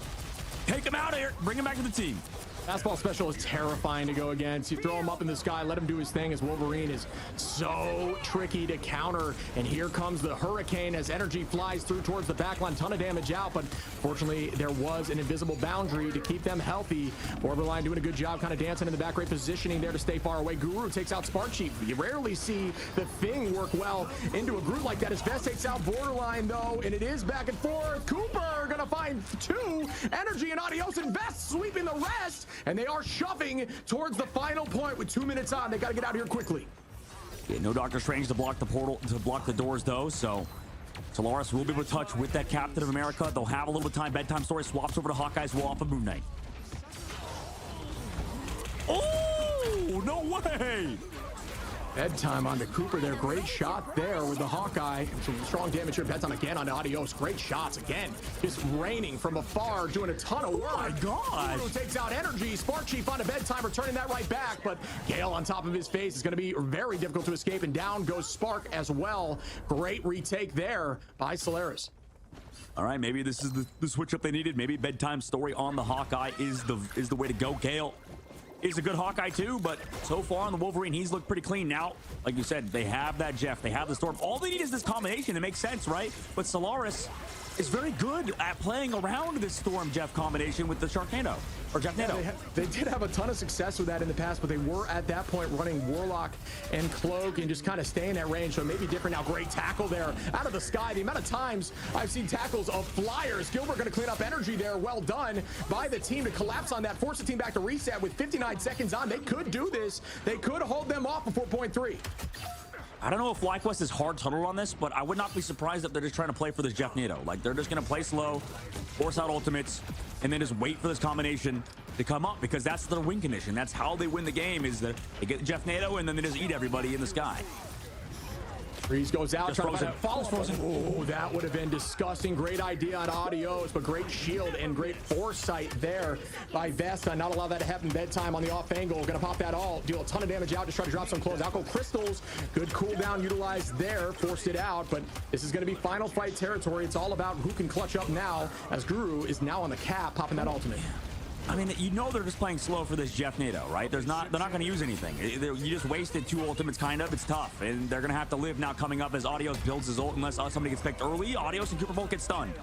Take him out of here. Bring him back to the team. Fastball special is terrifying to go against. You throw him up in the sky, let him do his thing, as Wolverine is so tricky to counter. And here comes the Hurricane as Energy flies through towards the backline. Ton of damage out, but fortunately there was an invisible boundary to keep them healthy. Borderline doing a good job kind of dancing in the back, right positioning there to stay far away. Guru takes out Spark Chief. You rarely see the Thing work well into a group like that. As Vest takes out Borderline though, and it is back and forth. Cooper gonna find 2. Energy and Adios, and Vest sweeping the rest. And they are shoving towards the final point with 2 minutes on. They got to get out of here quickly. Yeah, no Doctor Strange to block the portal, to block the doors though. So Solaris will be able to touch with that Captain of America. They'll have a little bit of time. Bedtime story swaps over to Hawkeye's wall off of Moon Knight. Oh, no way! Bedtime onto Cooper there. Great shot there with the Hawkeye. Some strong damage here. Bedtime again onto Adios. Great shots again. Just raining from afar, doing a ton of work. Oh my God. Guru takes out Energy. Spark Chief onto Bedtime, returning that right back. But Gale on top of his face is going to be very difficult to escape. And down goes Spark as well. Great retake there by Solaris. All right, maybe this is the switch up they needed. Maybe Bedtime story on the Hawkeye is the way to go. Gale is a good Hawkeye too, but so far on the Wolverine, he's looked pretty clean. Now, like you said, they have that Jeff, they have the Storm. All they need is this combination. It makes sense, right? But Solaris is very good at playing around this Storm Jeff combination with the Sharknado or Jeffnado. Yeah, they did have a ton of success with that in the past, but they were at that point running Warlock and Cloak and just kind of staying at range. So maybe different now. Great tackle there out of the sky. The amount of times I've seen tackles of Flyers. Gilbert going to clean up energy there. Well done by the team to collapse on that. Force the team back to reset with 59 seconds on. They could do this. They could hold them off before point 3. I don't know if FlyQuest is hard tunnel on this, but I would not be surprised if they're just trying to play for this Jeffnado. Like, they're just going to play slow, force out ultimates, and then just wait for this combination to come up, because that's their win condition. That's how they win the game, is that they get Jeffnado and then they just eat everybody in the sky. Freeze goes out, Just frozen. follows frozen. Oh, that would have been disgusting. Great idea on Adios, but great shield and great foresight there by Vesta. Not allow that to happen. Bedtime on the off angle. Gonna pop that all. Deal a ton of damage out. Just try to drop some close. Out go Crystals. Good cooldown utilized there. Forced it out, but this is gonna be final fight territory. It's all about who can clutch up now, as Guru is now on the cap, popping that ultimate. I mean, you know they're just playing slow for this Jeffnado, right? They're not going to use anything. You just wasted 2 ultimates, kind of. It's tough, and they're going to have to live now coming up as Adios builds his ult, unless somebody gets picked early. Adios and Cooper Bolt get stunned.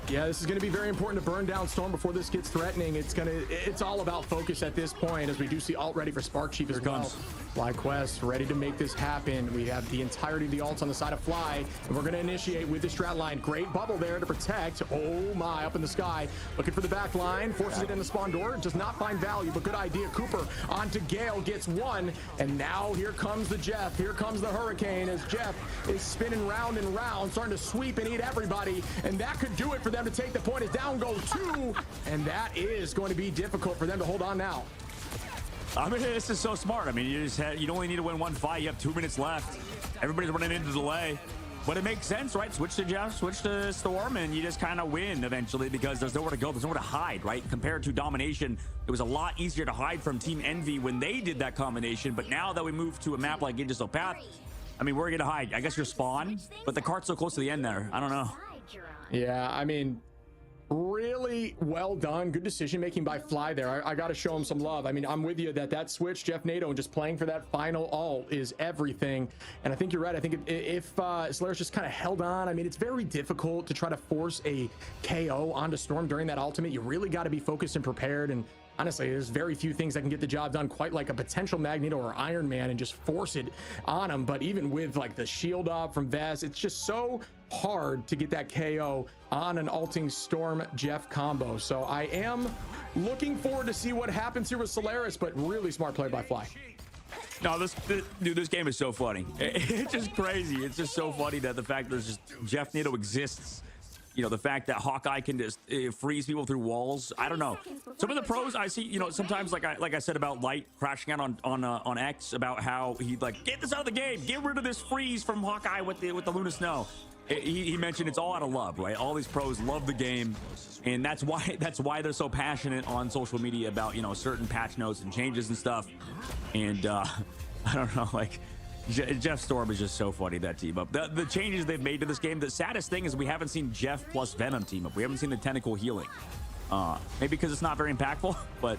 Yeah, this is going to be very important to burn down Storm before this gets threatening. It's all about focus at this point, as we do see ult ready for Spark Chief as well. FlyQuest ready to make this happen. We have the entirety of the ults on the side of Fly, and we're going to initiate with the strat line. Great bubble there to protect. Oh my, up in the sky. Looking for the back line, forces it in the spawn door. Does not find value, but good idea. Cooper onto Gale, gets one, and now here comes the Jeff. Here comes the Hurricane, as Jeff is spinning round and round, starting to sweep and eat everybody, and that could do it for them to take the point. As down go 2, and that is going to be difficult for them to hold on now. I mean, this is so smart. I mean, you only need to win 1 fight. You have 2 minutes left. Everybody's running into delay. But it makes sense, right? Switch to Jeff, switch to Storm, and you just kind of win eventually, because there's nowhere to go. There's nowhere to hide, right? Compared to Domination, it was a lot easier to hide from Team Envy when they did that combination. But now that we move to a map like Aegis Path, I mean, we're going to hide. I guess your spawn, but the cart's so close to the end there. I don't know. Yeah, I mean, really well done. Good decision making by Fly there. I got to show him some love. I mean, I'm with you that switch, Jeffnado, and just playing for that final ult is everything. And I think you're right. I think if Solaris just kind of held on, I mean, it's very difficult to try to force a KO onto Storm during that ultimate. You really got to be focused and prepared. And honestly, there's very few things that can get the job done quite like a potential Magneto or Iron Man and just force it on him. But even with like the shield up from Vest, it's just so hard to get that KO on an ulting Storm Jeff combo. So I am looking forward to see what happens here with Solaris, but really smart play by Fly. No, this game is so funny. It's just crazy. It's just so funny that the fact there's just Jeffnado exists. You know, the fact that Hawkeye can just freeze people through walls. I don't know. Some of the pros I see, you know, sometimes like I said about Light crashing out on X, about how he like, get this out of the game, get rid of this freeze from Hawkeye with the Luna Snow. He mentioned it's all out of love, right? All these pros love the game, and that's why they're so passionate on social media about, you know, certain patch notes and changes and stuff. And I don't know, like, Jeff Storm is just so funny, that team up. The changes they've made to this game, the saddest thing is we haven't seen Jeff plus Venom team up. We haven't seen the tentacle healing. Maybe because it's not very impactful, but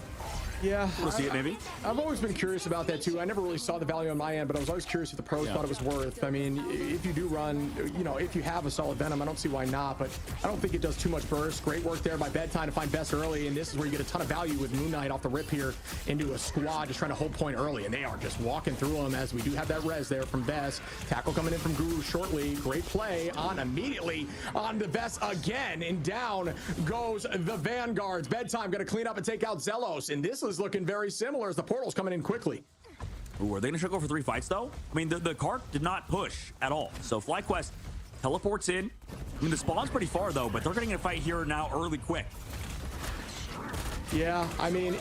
yeah, we'll see it maybe. I've always been curious about that too. I never really saw the value on my end, but I was always curious if the pros thought it was worth. I mean, if you do run, you know, if you have a solid Venom, I don't see why not, but I don't think it does too much burst. Great work there by Bedtime to find Best early, and this is where you get a ton of value with Moon Knight off the rip here into a squad, just trying to hold point early, and they are just walking through them, as we do have that res there from Best. Tackle coming in from Guru shortly. Great play on immediately on the Best again, and down goes the Vanguards. Bedtime going to clean up and take out Zelos, and this is looking very similar as the portal's coming in quickly. Ooh, are they gonna go for 3 fights though? I mean, the cart did not push at all. So FlyQuest teleports in. I mean, the spawn's pretty far though, but they're getting a fight here now early quick. Yeah, I mean,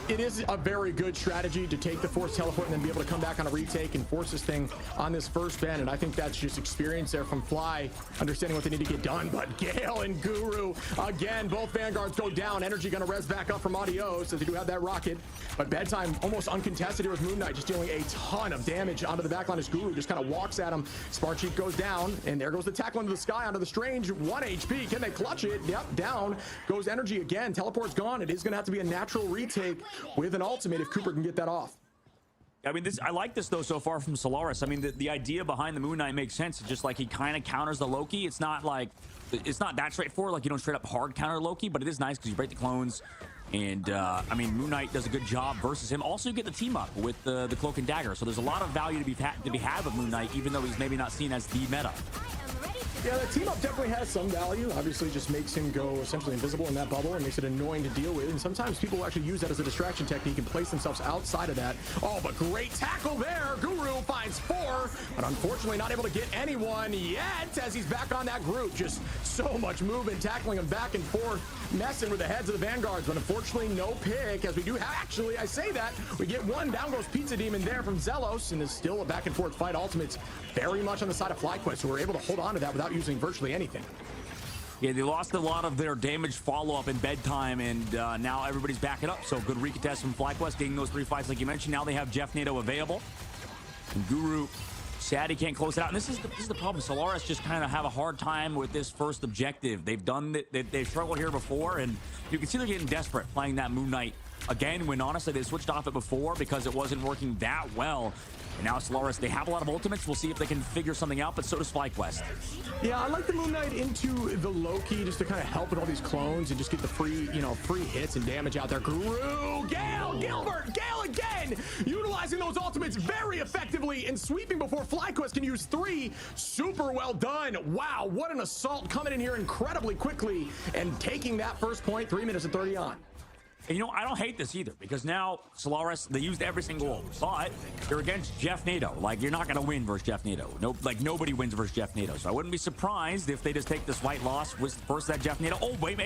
it is a very good strategy to take the force teleport and then be able to come back on a retake and force this thing on this first bend. And I think that's just experience there from Fly, understanding what they need to get done. But Gale and Guru, again, both Vanguards go down. Energy going to res back up from Adios, as they do have that rocket. But Bedtime almost uncontested here with Moon Knight, just dealing a ton of damage onto the backline as Guru just kind of walks at him. Spark Chief goes down, and there goes the tackle into the sky onto the Strange. 1 HP. Can they clutch it? Yep, down goes Energy again. Teleport's gone. It is going to have to be a natural retake with an ultimate if Cooper can get that off. I mean, I like this though so far from Solaris. I mean, the idea behind the Moon Knight makes sense. It's just like he kind of counters the Loki. It's not that straightforward. Like you don't straight up hard counter Loki, but it is nice because you break the clones. And I mean, Moon Knight does a good job versus him. Also, you get the team up with the Cloak and Dagger. So there's a lot of value to be had with Moon Knight, even though he's maybe not seen as the meta. Yeah, that team up definitely has some value. Obviously, just makes him go essentially invisible in that bubble and makes it annoying to deal with. And sometimes people will actually use that as a distraction technique and place themselves outside of that. Oh, but great tackle there. Guru finds 4, but unfortunately not able to get anyone yet as he's back on that group. Just so much movement, tackling him back and forth, messing with the heads of the Vanguards. But unfortunately, no pick as we do have, actually, I say that. We get one. Down goes Pizza Demon there from Zelos, and is still a back and forth fight. Ultimates very much on the side of FlyQuest, who were able to hold on to that without using virtually anything. Yeah, they lost a lot of their damage follow-up in bedtime, and now everybody's backing up. So good recontest from FlyQuest, getting those 3 fights like you mentioned. Now they have Jeff NATO available. And Guru, sad he can't close it out. And this is the problem. Solaris just kind of have a hard time with this first objective. They've done it. They've struggled here before, and you can see they're getting desperate playing that Moon Knight again, when honestly they switched off it before because it wasn't working that well. And now Solaris, they have a lot of ultimates. We'll see if they can figure something out, but so does FlyQuest. Yeah, I like the Moon Knight into the Loki just to kind of help with all these clones and just get the free hits and damage out there. Guru, Gale, Gilbert, Gale again, utilizing those ultimates very effectively and sweeping before FlyQuest can use 3. Super well done. Wow, what an assault coming in here incredibly quickly and taking that first point, 3 minutes and 30 on. And I don't hate this either, because now Solaris, they used every single ult, but they're against Jeff NATO. Like, you're not going to win versus Jeff NATO. No, like, nobody wins versus Jeff NATO. So I wouldn't be surprised if they just take this white loss versus that Jeff NATO. Oh, wait.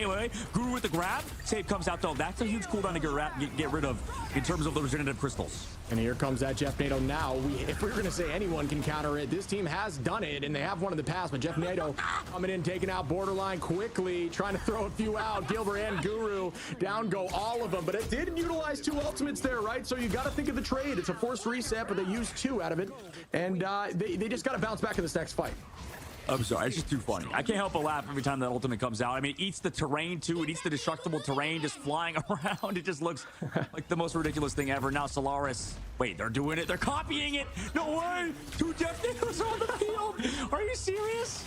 Guru with the grab. Save comes out, though. That's a huge cooldown to get rid of in terms of the regenerative crystals. And here comes that Jeff NATO now. If we were going to say anyone can counter it, this team has done it, and they have one in the past, but Jeff NATO coming in, taking out Borderline quickly, trying to throw a few out. Gilbert and Guru, down go all of them, but it did utilize 2 ultimates there, right? So you got to think of the trade. It's a forced reset, but they used 2 out of it, and they just got to bounce back in this next fight. I'm sorry, it's just too funny. I can't help but laugh every time that ultimate comes out. I mean, it eats the terrain too. It eats the destructible terrain just flying around. It just looks like the most ridiculous thing ever. Now Solaris, wait, they're doing it. They're copying it. No way. 2 Jeff Nichols on the field. Are you serious?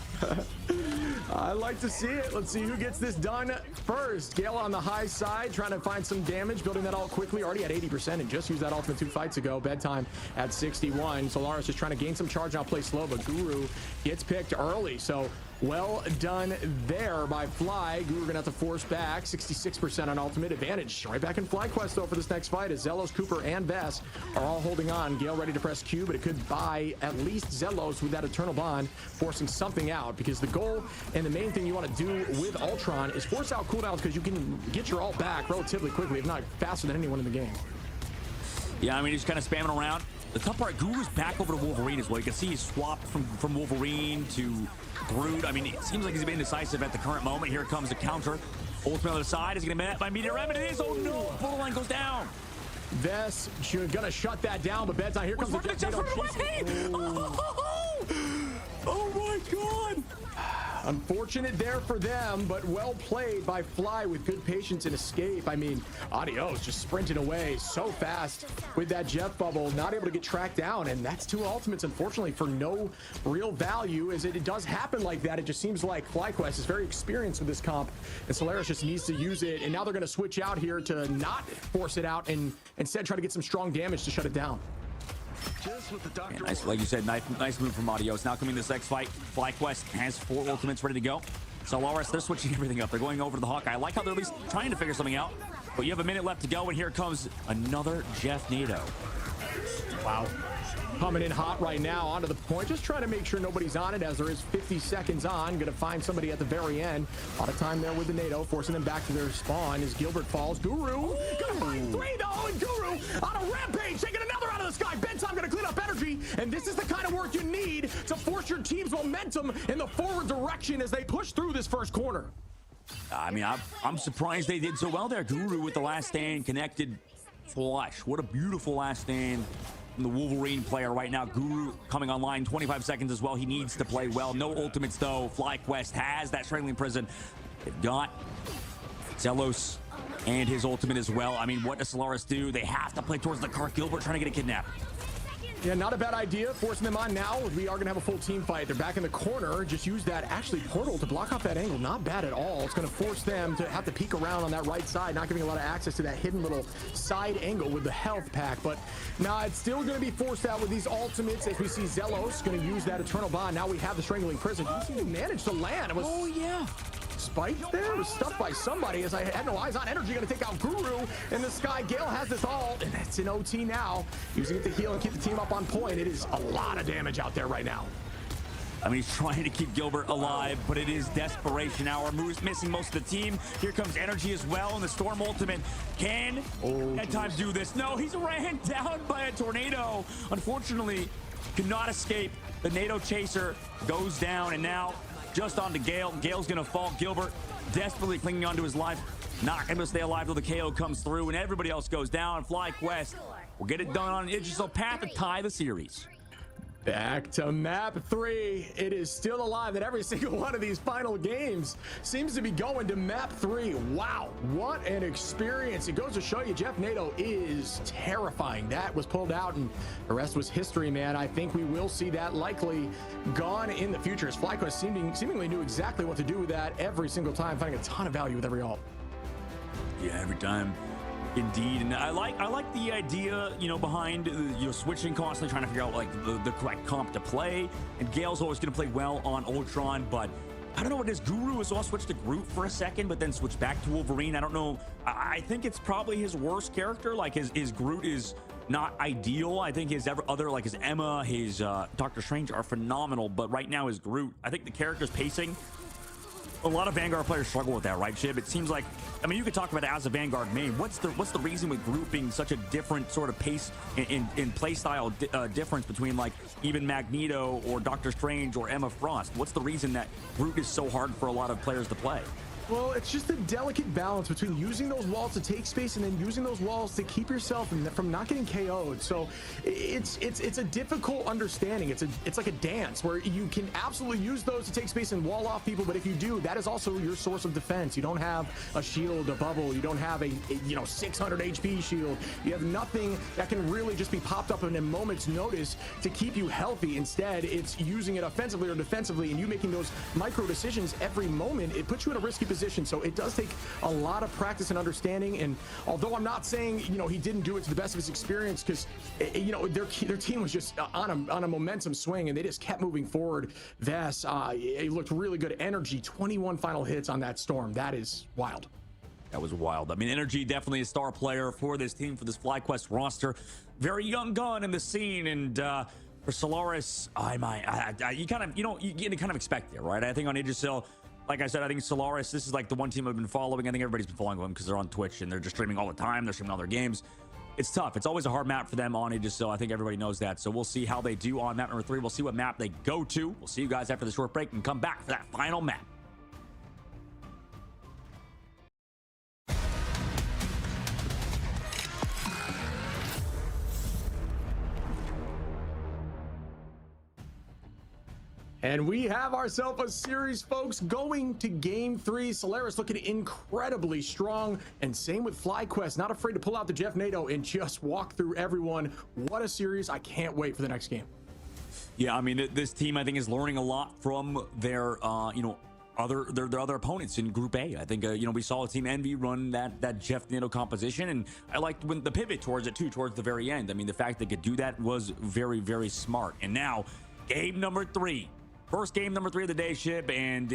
I like to see it. Let's see who gets this done first. Gale on the high side, trying to find some damage, building that all quickly. Already at 80% and just used that ultimate 2 fights ago. Bedtime at 61. Solaris just trying to gain some charge, now play slow, but Guru gets picked early. So well done there by Fly. Guru gonna have to force back. 66% on ultimate advantage. Right back in FlyQuest though for this next fight as Zelos, Cooper, and Vess are all holding on. Gale ready to press Q, but it could buy at least Zelos with that Eternal Bond, forcing something out, because the goal and the main thing you want to do with Ultron is force out cooldowns, because you can get your ult back relatively quickly, if not faster than anyone in the game. Yeah, I mean, he's kind of spamming around. The top part, Guru's back over to Wolverine as well. You can see he's swapped from Wolverine to Brood. I mean, it seems like he's been indecisive at the current moment. Here comes the counter. Ultimate on the side. Is he going to by meteor remedy? It is. Oh no, Borderline goes down. Vess gonna shut that down, but Bedtime, here comes the Jeff NATO. Oh my god. Unfortunate there for them, but well played by Fly with good patience and escape. I mean, Adios just sprinting away so fast with that Jeff bubble, not able to get tracked down, and that's 2 ultimates, unfortunately, for no real value. As it does happen like that, it just seems like FlyQuest is very experienced with this comp, and Solaris just needs to use it, and now they're going to switch out here to not force it out and instead try to get some strong damage to shut it down. Yeah, nice, like you said, nice move from Adios. Now coming this next fight, FlyQuest has 4 ultimates ready to go. Solaris, they're switching everything up. They're going over to the Hawkeye. I like how they're at least trying to figure something out. But you have a minute left to go, and here comes another Jeff NATO. Wow. Coming in hot right now onto the point, just trying to make sure nobody's on it as there is 50 seconds on. Gonna find somebody at the very end. A lot of time there with the NATO, forcing them back to their spawn as Gilbert falls. Guru gonna find 3 though, and Guru on a rampage, taking another out of the sky. Bedtime gonna clean up energy, and this is the kind of work you need to force your team's momentum in the forward direction as they push through this first corner. I mean, I'm surprised they did so well there. Guru with the last stand connected flush. What a beautiful last stand from the Wolverine player right now. Guru coming online, 25 seconds as well. He needs to play well. No ultimates though. FlyQuest has that strangling prison. They've got Zelos and his ultimate as well. I mean, what does Solaris do? They have to play towards the cart. Gilbert trying to get a kidnap. Yeah, not a bad idea. Forcing them on now. We are going to have a full team fight. They're back in the corner. Just use that actually portal to block off that angle. Not bad at all. It's going to force them to have to peek around on that right side, not giving a lot of access to that hidden little side angle with the health pack. But now it's still going to be forced out with these ultimates as we see Zelos going to use that Eternal Bond. Now we have the Strangling Prison. He seemed to manage to land. It was, oh, yeah. Spiked there, was stuffed by somebody as I had no eyes on. Energy going to take out Guru in the sky. Gale has this all, and it's in OT now. Using it to heal and keep the team up on point. It is a lot of damage out there right now. I mean, he's trying to keep Gilbert alive, but it is desperation hour. Moose missing most of the team. Here comes Energy as well, and the Storm ultimate can at times do this. No, he's ran down by a tornado. Unfortunately, cannot escape. The NATO chaser goes down, and now just onto Gale. Gale's gonna fall. Gilbert desperately clinging onto his life. Not able to stay alive till the KO comes through, and everybody else goes down. FlyQuest will get it done on an Idrisil path to tie the series. Back to map 3. It is still alive that every single one of these final games seems to be going to map 3. Wow, what an experience. It goes to show you Jeff NATO is terrifying. That was pulled out and the rest was history, man. I think we will see that likely gone in the future as FlyQuest seemingly knew exactly what to do with that every single time, finding a ton of value with every ult. Yeah, every time. Indeed, and I like the idea, you know, behind switching constantly, trying to figure out like the correct comp to play. And Gale's always going to play well on Ultron, but I don't know what it is. Guru has all switched to Groot for a second, but then switched back to Wolverine. I don't know. I think it's probably his worst character. Like his Groot is not ideal. I think his other like his EMEA, his Doctor Strange are phenomenal, but right now his Groot. I think the character's pacing. A lot of Vanguard players struggle with that, right, Shib? It seems like, I mean, you could talk about it as a Vanguard main. What's the reason with Groot being such a different sort of pace in play style difference between like even Magneto or Doctor Strange or Emma Frost? What's the reason that Groot is so hard for a lot of players to play? Well, it's just a delicate balance between using those walls to take space and then using those walls to keep yourself from not getting KO'd. So it's a difficult understanding. It's like a dance where you can absolutely use those to take space and wall off people, but if you do, that is also your source of defense. You don't have a shield, a bubble. You don't have a 600 HP shield. You have nothing that can really just be popped up in a moment's notice to keep you healthy. Instead, it's using it offensively or defensively, and you making those micro decisions every moment. It puts you in a risky position. So it does take a lot of practice and understanding. And although I'm not saying he didn't do it to the best of his experience, because their team was just on a momentum swing and they just kept moving forward. Vess, it looked really good. Energy, 21 final hits on that Storm. That is wild. That was wild. I mean, Energy definitely a star player for this team, for this FlyQuest roster. Very young gun in the scene, and for Solaris, you kind of expect it, right? I think on Idrisil, like I said, I think Solaris, this is like the one team I've been following. I think everybody's been following them because they're on Twitch and they're just streaming all the time. They're streaming all their games. It's tough. It's always a hard map for them on Idrisil. I think everybody knows that. So we'll see how they do on map number 3. We'll see what map they go to. We'll see you guys after the short break and come back for that final map. And we have ourselves a series, folks, going to game 3. Solaris looking incredibly strong, and same with FlyQuest, not afraid to pull out the Jeff NATO and just walk through everyone. What a series. I can't wait for the next game. Yeah, I mean, this team, I think, is learning a lot from their, their other opponents in Group A. I think, we saw Team Envy run that Jeff NATO composition, and I liked when the pivot towards it, too, towards the very end. I mean, the fact they could do that was very, very smart. And now, game number 3. First game number 3 of the day, Ship, and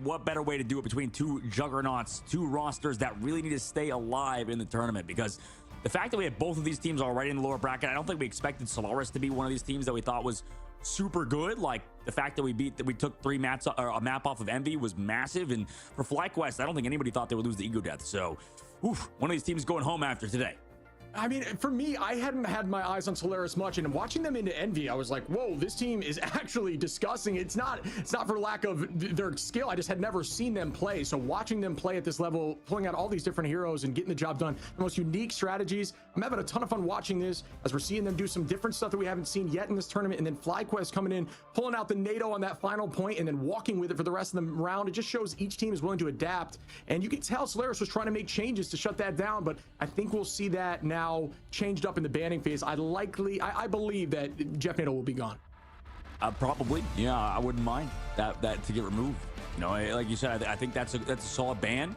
what better way to do it between two juggernauts, two rosters that really need to stay alive in the tournament, because the fact that we have both of these teams already in the lower bracket, I don't think we expected Solaris to be one of these teams that we thought was super good. Like the fact that we took 3 maps or a map off of Envy was massive, and for FlyQuest, I don't think anybody thought they would lose the Ego Death. So, one of these teams going home after today. I mean, for me, I hadn't had my eyes on Solaris much, and watching them into Envy, I was like, whoa, this team is actually disgusting. It's not for lack of their skill. I just had never seen them play. So watching them play at this level, pulling out all these different heroes and getting the job done, the most unique strategies. I'm having a ton of fun watching this as we're seeing them do some different stuff that we haven't seen yet in this tournament. And then FlyQuest coming in, pulling out the NATO on that final point and then walking with it for the rest of the round. It just shows each team is willing to adapt. And you can tell Solaris was trying to make changes to shut that down, but I think we'll see that now changed up in the banning phase. I believe that Jeff NATO will be gone. Probably, yeah. I wouldn't mind that to get removed. You know, like you said, I think that's a solid ban.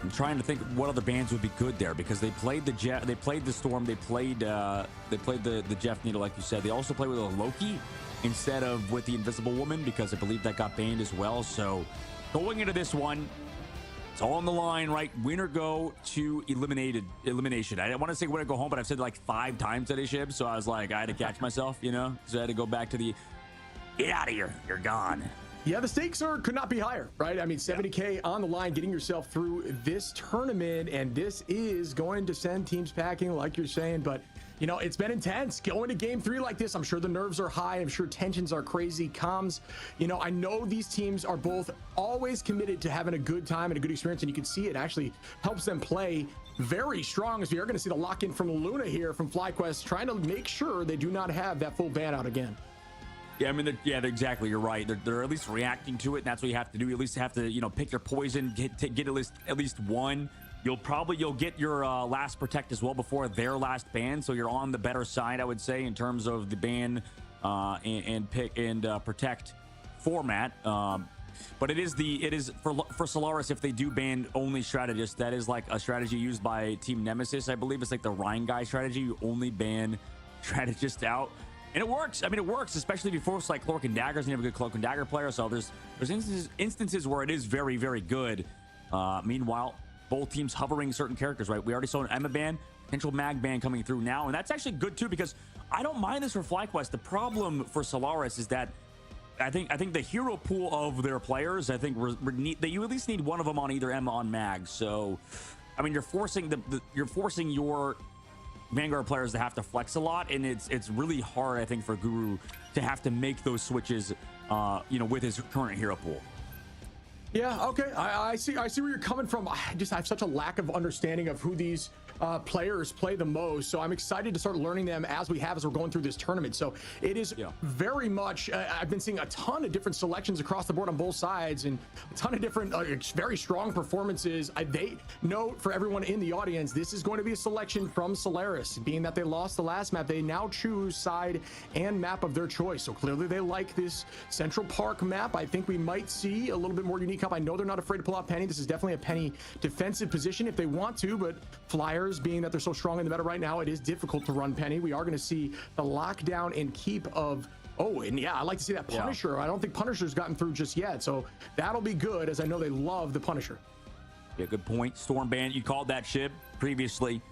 I'm trying to think what other bans would be good there, because they played the Storm, they played the Jeff Needle, like you said. They also played with a Loki instead of with the Invisible Woman, because I believe that got banned as well. So going into this one, it's all on the line, right? Win or go to elimination. I didn't want to say win or go home, but I've said it like 5 times today, Shib. So I was like, I had to catch myself, you know, because I had to go back to the get out of here. You're gone. Yeah, the stakes could not be higher, right? I mean, 70K on the line, getting yourself through this tournament, and this is going to send teams packing, like you're saying. But you know, it's been intense going to game 3 like this. I'm sure the nerves are high. I'm sure tensions are crazy. Comms, you know, I know these teams are both always committed to having a good time and a good experience, and you can see it actually helps them play very strong, as we are going to see the lock-in from Luna here from FlyQuest, trying to make sure they do not have that full ban out again. Yeah, I mean, exactly. You're right. They're at least reacting to it, and that's what you have to do. You at least have to, you know, pick your poison, get at least one. You'll get your last protect as well before their last ban, so you're on the better side, I would say, in terms of the ban and pick and protect format. But it is for Solaris, if they do ban only strategists, that is like a strategy used by Team Nemesis. I believe it's like the Rhine guy strategy. You only ban strategists out. And it works. I mean, it works, especially if you force like Cloak and Daggers and you have a good Cloak and Dagger player. So there's instances where it is very, very good. Meanwhile, both teams hovering certain characters, right? We already saw an EMEA ban, potential mag ban coming through now. And that's actually good too, because I don't mind this for FlyQuest. The problem for Solaris is that I think the hero pool of their players, I think that you at least need one of them on either EMEA on mag. So, I mean, you're forcing your Vanguard players to have to flex a lot, and it's really hard, I think, for Guru to have to make those switches, you know, with his current hero pool. Yeah, okay, I see where you're coming from. I have such a lack of understanding of who these players play the most, so I'm excited to start learning them as we're going through this tournament. So it is very much, I've been seeing a ton of different selections across the board on both sides, and a ton of different very strong performances. They note for everyone in the audience, this is going to be a selection from Solaris. Being that they lost the last map, they now choose side and map of their choice. So clearly they like this Central Park map. I think we might see a little bit more unique up. I know they're not afraid to pull out Penny. This is definitely a Penny defensive position if they want to, but Flyers, being that they're so strong in the meta right now, it is difficult to run Penny. We are going to see the lockdown and keep of, and yeah, I like to see that Punisher. I don't think Punisher's gotten through just yet, so that'll be good, as I know they love the Punisher. Yeah, good point. Storm ban, you called that, Shib, previously.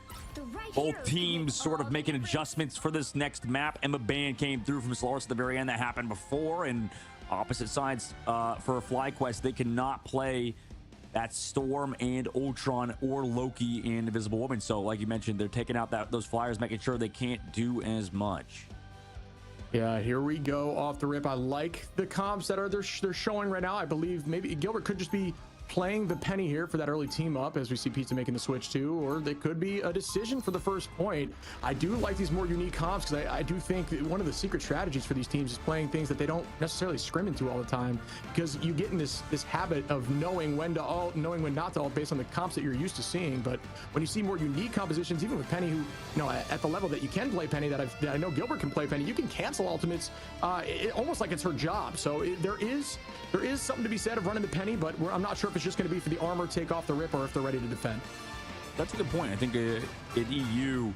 Both teams sort of making adjustments for this next map. Emma ban came through from Solaris at the very end. That happened before, and opposite sides for FlyQuest, they cannot play that Storm and Ultron or Loki and Invisible Woman. So like you mentioned, they're taking out those Flyers, making sure they can't do as much. Yeah, here we go off the rip. I like the comps that they're showing right now. I believe maybe Gilbert could just be playing the Penny here for that early team up, as we see Pizza making the switch too, or they could be a decision for the first point. I do like these more unique comps, because I do think that one of the secret strategies for these teams is playing things that they don't necessarily scrim into all the time, because you get in this habit of knowing when to ult, knowing when not to ult based on the comps that you're used to seeing. But when you see more unique compositions, even with Penny, who, you know, at the level that you can play Penny, that I know Gilbert can play Penny, you can cancel ultimates almost like it's her job. So there is something to be said of running the Penny, but I'm not sure if it's just going to be for the armor take off the rip or if they're ready to defend. That's a good point. I think in EU,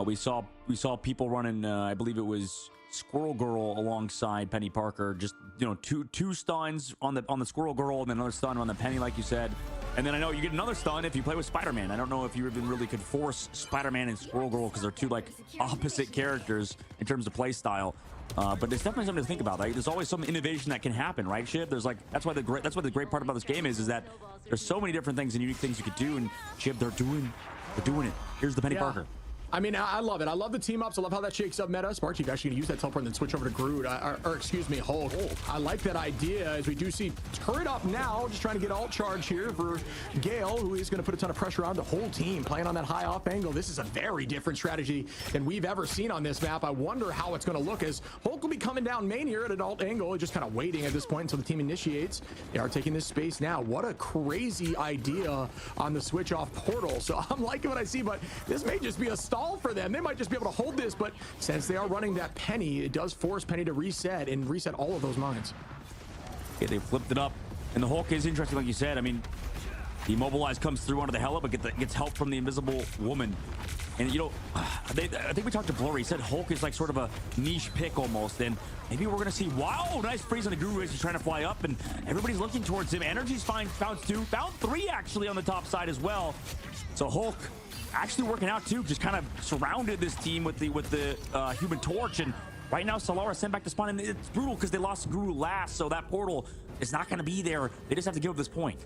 we saw people running, I believe it was Squirrel Girl alongside Penny Parker. Just, you know, two stuns on the Squirrel Girl and then another stun on the Penny, like you said. And then I know you get another stun if you play with Spider-Man. I don't know if you even really could force Spider-Man and Squirrel Girl, because they're two like opposite characters in terms of play style. But there's definitely something to think about, right? There's always some innovation that can happen, right, Shiv? There's like that's what the great part about this game is that there's so many different things and unique things you could do. And Shiv, they're doing it. Here's the Penny Parker. I mean, I love it. I love the team ups. I love how that shakes up meta. Spark Chief actually gonna use that teleport and then switch over to Groot, or excuse me, Hulk. I like that idea as we do see turret up now, just trying to get alt charge here for Gale, who is gonna put a ton of pressure on the whole team, playing on that high off angle. This is a very different strategy than we've ever seen on this map. I wonder how it's gonna look as Hulk will be coming down main here at an alt angle, just kind of waiting at this point until the team initiates. They are taking this space now. What a crazy idea on the switch off portal. So I'm liking what I see, but this may just be a stall for them. They might just be able to hold this, but since they are running that Penny, it does force Penny to reset and reset all of those mines. Yeah, they flipped it up, and the Hulk is interesting, like you said. I mean, the Immobilize comes through onto the Hela, but gets help from the Invisible Woman. And you know, I think we talked to Blurry. He said Hulk is like sort of a niche pick almost, and maybe we're gonna see. Wow, nice freeze on the Guru as he's trying to fly up, and everybody's looking towards him. Energy's found 2, found 3 actually on the top side as well. So Hulk actually working out too, just kind of surrounded this team with the Human Torch, and right now Solaris sent back to spawn, and it's brutal because they lost Guru last, so that portal is not going to be there. They just have to give up this point.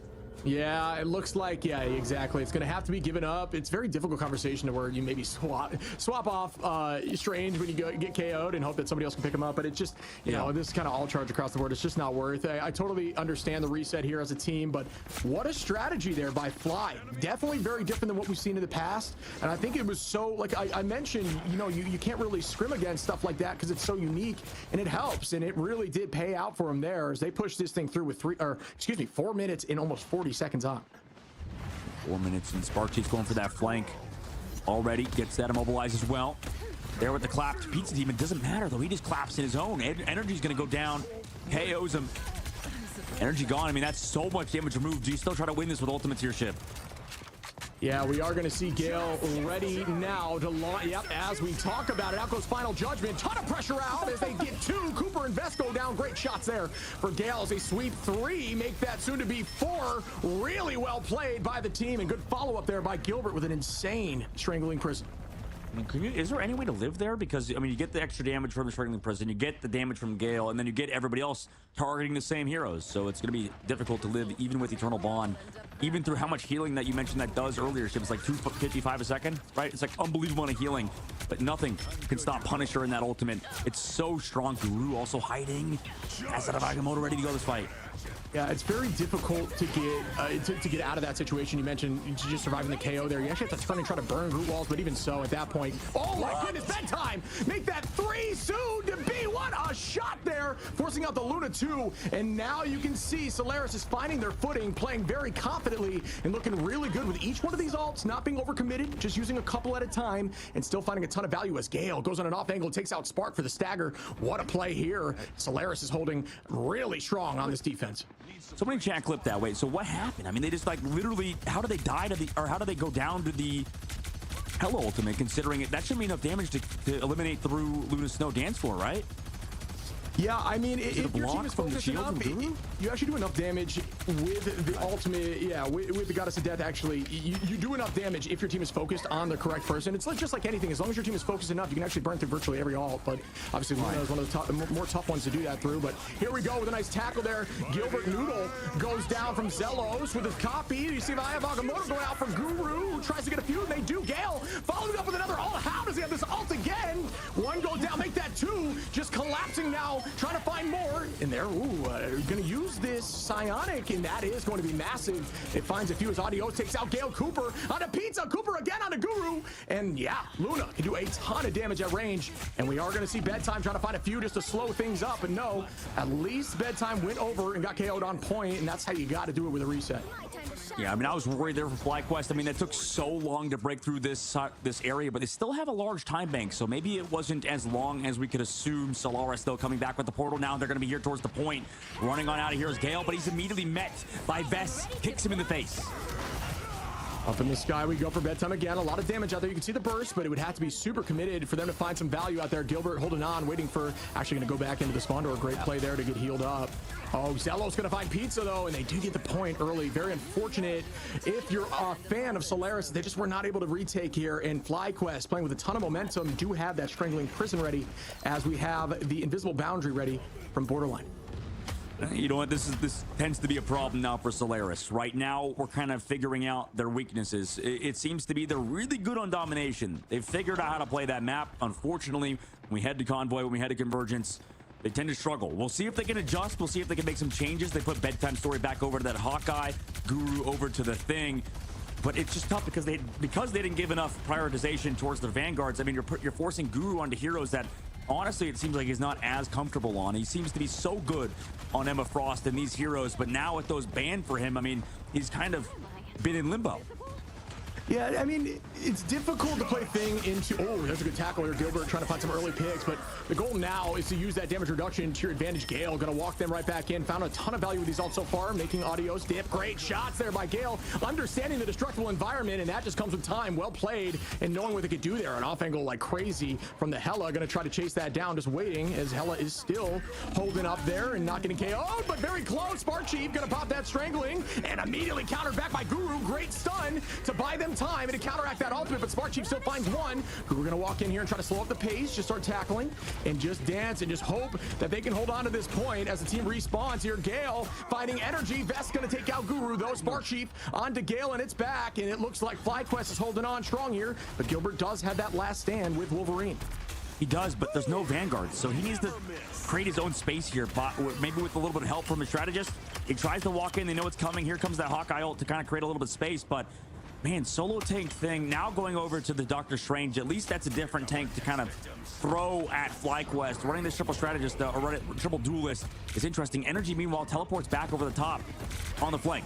Yeah, it looks like, yeah, exactly. It's going to have to be given up. It's a very difficult conversation to where you maybe swap off Strange when you get KO'd and hope that somebody else can pick him up. But it's just, you know, this kind of all charge across the board. It's just not worth it. I totally understand the reset here as a team, but what a strategy there by Fly. Definitely very different than what we've seen in the past. And I think it was so, like I mentioned, you know, you can't really scrim against stuff like that because it's so unique and it helps. And it really did pay out for him there as they pushed this thing through with 4 minutes in almost 40 seconds on. 4 minutes, and Spark Chief's going for that flank already. Gets that immobilized as well. There with the clapped Pizza Demon. Doesn't matter though. He just claps in his own. Energy's going to go down. KOs him. Energy gone. I mean, that's so much damage removed. Do you still try to win this with ultimates here, Ship? Yeah, we are going to see Gale ready now to launch. Yep, as we talk about it, out goes Final Judgment. Ton of pressure out as they get 2. Cooper and Vest go down. Great shots there for Gale as they sweep 3, make that soon to be 4. Really well played by the team, and good follow-up there by Gilbert with an insane strangling prison. I mean, is there any way to live there? Because, I mean, you get the extra damage from the strangling prison, you get the damage from Gale, and then you get everybody else targeting the same heroes. So it's going to be difficult to live even with Eternal Bond, even through how much healing that you mentioned that does earlier. It's like 255 a second, right? It's like unbelievable amount of healing, but nothing can stop Punisher in that ultimate. It's so strong. Guru also hiding. Has that Agamotto ready to go this fight. Yeah, it's very difficult to get out of that situation. You mentioned just surviving the KO there. You actually have to turn and try to burn Groot walls, but even so, at that point, oh my goodness, bedtime! Make that 3 soon to be. What a shot there, forcing out the Luna 2. And now you can see Solaris is finding their footing, playing very confidently and looking really good with each one of these ults, not being overcommitted, just using a couple at a time and still finding a ton of value as Gale goes on an off angle, takes out Spark for the stagger. What a play here. Solaris is holding really strong on this defense. Somebody chat clip that way. So what happened? I mean, they just like literally, how do they die to the, or how do they go down to the Hela ultimate, considering it? That should be enough damage to eliminate through Luna's Snow dance floor, right? Yeah, I mean, if your team is from the focused shield enough, you actually do enough damage with the ultimate, yeah, with the Goddess of Death, actually. You do enough damage if your team is focused on the correct person. It's just like anything. As long as your team is focused enough, you can actually burn through virtually every ult, but obviously Luna is one of the more tough ones to do that through. But here we go with a nice tackle there. Gilbert Noodle goes down from Zelos with his copy. You see Vaya Agamotto going out for Guru, who tries to get a few, and they do. Gale followed up with another ult. How does he have this ult again? 1 goes down, make that 2. Just collapsing now, trying to find more. And they're going to use this Psionic, and that is going to be massive. It finds a few as Audio takes out Gale Cooper on a Pizza. Cooper again on a Guru. And yeah, Luna can do a ton of damage at range. And we are going to see Bedtime trying to find a few just to slow things up. And no, at least Bedtime went over and got KO'd on point, and that's how you got to do it with a reset. Yeah, I mean, I was worried there for FlyQuest. I mean, that took so long to break through this area, but they still have a large time bank, so maybe it wasn't as long as we could assume. Solaris, though, coming back with the portal now. They're going to be here towards the point. Running on out of here is Gale, but he's immediately met by Vess. Kicks him in the face. Up in the sky we go for Bedtime again. A lot of damage out there. You can see the burst, but it would have to be super committed for them to find some value out there. Gilbert holding on, waiting for, actually going to go back into the spawn door. Great play there to get healed up. Oh, Zelo's going to find Pizza, though, and they do get the point early. Very unfortunate if you're a fan of Solaris. They just were not able to retake here. And FlyQuest, playing with a ton of momentum, do have that Strangling Prison ready as we have the Invisible Boundary ready from Borderline. You know what? This tends to be a problem now for Solaris. Right now, we're kind of figuring out their weaknesses. It seems to be they're really good on domination. They've figured out how to play that map. Unfortunately, when we head to Convoy, when we head to Convergence, they tend to struggle. We'll see if they can adjust. We'll see if they can make some changes. They put Bedtime Story back over to that Hawkeye, Guru over to the Thing. But it's just tough because they didn't give enough prioritization towards their vanguards. I mean, you're forcing Guru onto heroes that honestly it seems like he's not as comfortable on. He seems to be so good on Emma Frost and these heroes, but now with those banned for him, I mean, he's kind of been in limbo. Yeah, I mean, it's difficult to play Thing into... Oh, there's a good tackle here. Gilbert trying to find some early picks, but the goal now is to use that damage reduction to your advantage. Gale going to walk them right back in. Found a ton of value with these ults so far, making Adios dip. Great shots there by Gale. Understanding the destructible environment, and that just comes with time. Well played, and knowing what they could do there. An off angle like crazy from the Hela. Going to try to chase that down, just waiting as Hela is still holding up there and not getting KO'd, but very close. Spark Chief going to pop that strangling, and immediately countered back by Guru. Great stun to buy them time and to counteract that ultimate, but Spark Chief still finds one. Guru gonna walk in here and try to slow up the pace, just start tackling and just dance and just hope that they can hold on to this point as the team respawns here. Gale finding energy. Vest gonna take out Guru though. Spark Chief onto Gale and it's back, and it looks like FlyQuest is holding on strong here, but Gilbert does have that last stand with Wolverine. He does, but there's no vanguard, so he needs to create his own space here, but maybe with a little bit of help from his strategist. He tries to walk in, they know it's coming. Here comes that Hawkeye ult to kind of create a little bit of space, but man, solo tank Thing now going over to the Doctor Strange. At least that's a different tank to kind of throw at FlyQuest. Running this triple strategist or run it triple duelist is interesting. Energy meanwhile teleports back over the top on the flank.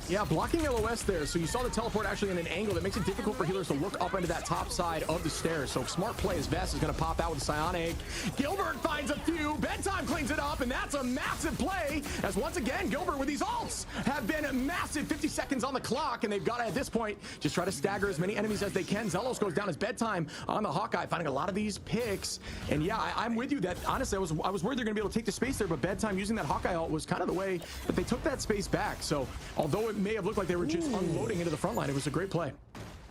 Yeah, blocking LOS there. So you saw the teleport actually in an angle that makes it difficult for healers to look up into that top side of the stairs. So smart play as Vest is going to pop out with a Psionic. Gilbert finds a few. Bedtime cleans it up, and that's a massive play. As once again, Gilbert with these ults have been massive. 50 seconds on the clock, and they've got to, at this point, just try to stagger as many enemies as they can. Zelos goes down as Bedtime on the Hawkeye, finding a lot of these picks. And yeah, I'm with you that honestly, I was worried they're going to be able to take the space there, but Bedtime using that Hawkeye ult was kind of the way that they took that space back. So although it may have looked like they were just unloading into the front line, it was a great play.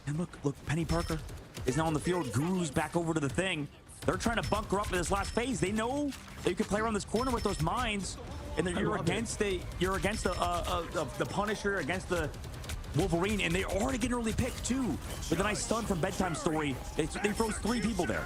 And look, Penny Parker is now on the field. Guru's back over to the Thing. They're trying to bunker up in this last phase. They know they could play around this corner with those mines, and then you're against the Punisher, against the Wolverine, and they already get an early pick too. With a nice stun from Bedtime Story, they froze 3 people there.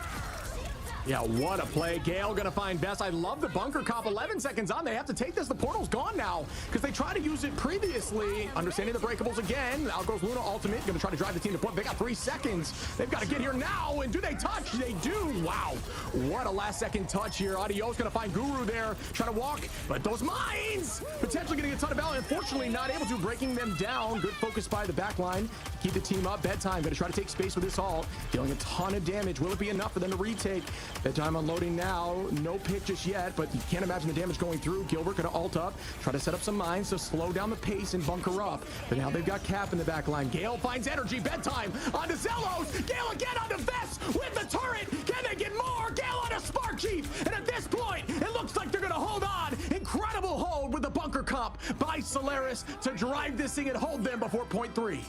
Yeah, what a play. Gale gonna find Best. I love the bunker cop. 11 seconds on. They have to take this. The portal's gone now because they tried to use it previously. Understanding the breakables again. Out goes Luna ultimate. Gonna try to drive the team to point. They got 3 seconds. They've got to get here now. And do they touch? They do. Wow. What a last second touch here. Adios gonna find Guru there. Trying to walk. But those mines potentially getting a ton of value. Unfortunately, not able to. Breaking them down. Good focus by the back line. Keep the team up. Bedtime gonna try to take space with this ult. Dealing a ton of damage. Will it be enough for them to retake? Bedtime unloading now. No pick just yet, but you can't imagine the damage going through. Gilbert gonna ult up, try to set up some mines to slow down the pace and bunker up. But now they've got Cap in the back line. Gale finds energy. Bedtime onto Zelos. Gale again onto Vest with the turret. Can they get more? Gale onto Spark Chief. And at this point, it looks like they're gonna hold on. Incredible hold with the bunker comp by Solaris to drive this thing and hold them before point 3.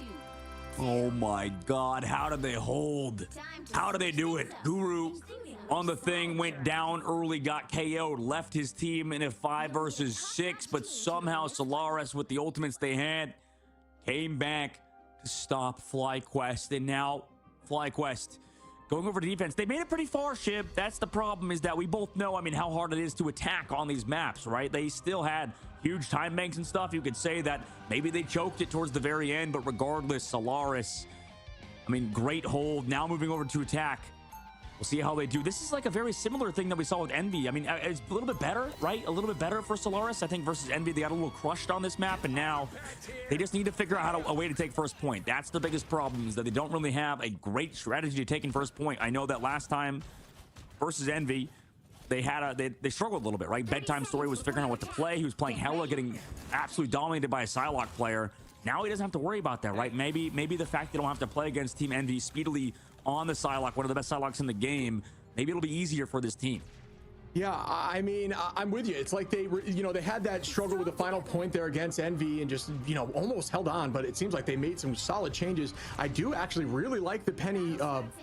Oh my God, how did they hold? How did they do it? Guru on the Thing went down early, got KO'd, left his team in a 5 versus 6, but somehow Solaris, with the ultimates they had, came back to stop FlyQuest. And now FlyQuest going over to defense. They made it pretty far, Shib. That's the problem, is that we both know, I mean, how hard it is to attack on these maps, right? They still had huge time banks and stuff. You could say that maybe they choked it towards the very end, but regardless, Solaris, I mean, great hold. Now moving over to attack. We'll see how they do. This is like a very similar thing that we saw with Envy. I mean, it's a little bit better, right? A little bit better for Solaris. I think versus Envy, they got a little crushed on this map, and now they just need to figure out a way to take first point. That's the biggest problem, is that they don't really have a great strategy to taking first point. I know that last time versus Envy, they struggled a little bit, right? Bedtime Story was figuring out what to play. He was playing Hela, getting absolutely dominated by a Psylocke player. Now he doesn't have to worry about that, right? Maybe the fact they don't have to play against Team Envy speedily on the Psylocke, one of the best Psylocks in the game, maybe it'll be easier for this team. Yeah, I mean, I'm with you. It's like they had that struggle with the final point there against Envy and just, almost held on, but it seems like they made some solid changes. I do actually really like the Penny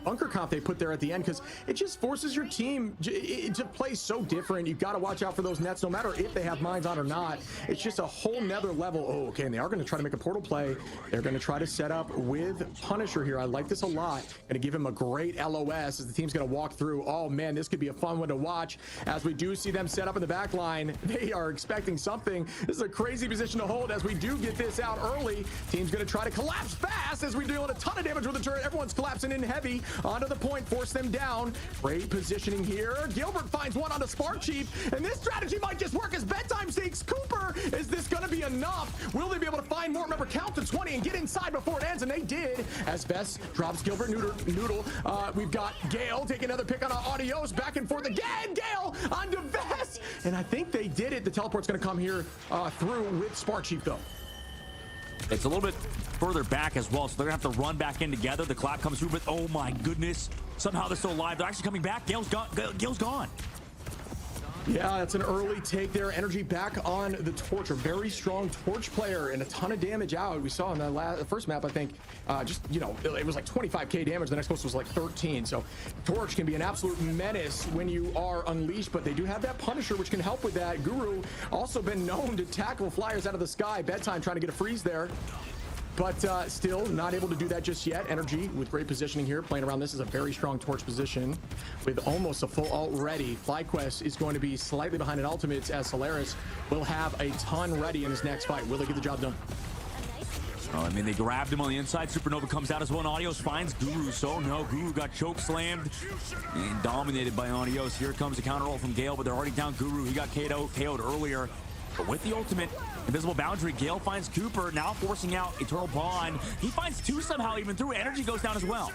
bunker comp they put there at the end, because it just forces your team to play so different. You've got to watch out for those nets, no matter if they have mines on or not. It's just a whole nother level. Oh, okay, and they are going to try to make a portal play. They're going to try to set up with Punisher here. I like this a lot. Going to give him a great LOS as the team's going to walk through. Oh, man, this could be a fun one to watch. As we do see them set up in the back line, they are expecting something. This is a crazy position to hold as we do get this out early. Team's going to try to collapse fast as we deal a ton of damage with the turret. Everyone's collapsing in heavy onto the point, force them down. Great positioning here. Gilbert finds one onto Spark Chief, and this strategy might just work as bedtime seeks Cooper. Is this going to be enough? Will they be able to find more? Remember, count to 20 and get inside before it ends, and they did as Bess drops Gilbert Noodle. We've got Gale taking another pick on Adios, back and forth again. Gale onto Bess, and I think they did it. The teleport's going to come here through with Spark Chief, though. It's a little bit further back as well, so they're gonna have to run back in together. The clock comes through, but oh my goodness, somehow they're still alive. They're actually coming back. Gale's gone. Yeah, that's an early take there. Energy back on the Torch. A very strong Torch player and a ton of damage out. We saw in the first map, I think, it was like 25k damage. The next post was like 13. So Torch can be an absolute menace when you are unleashed, but they do have that Punisher, which can help with that. Guru also been known to tackle flyers out of the sky. Bedtime trying to get a freeze there, but still not able to do that just yet. Energy with great positioning here, playing around. This is a very strong Torch position with almost a full ult ready. FlyQuest is going to be slightly behind in ultimates, as Solaris will have a ton ready in his next fight. Will they get the job done? Oh, I mean, they grabbed him on the inside. Supernova comes out as well, and Adios finds Guru. So no, Guru got choke slammed and dominated by Adios. Here comes the counter ult from Gale, but they're already down Guru. He got KO'd earlier. But with the ultimate, invisible boundary, Gale finds Cooper, now forcing out Eternal Bond. He finds two somehow, even through. Energy goes down as well.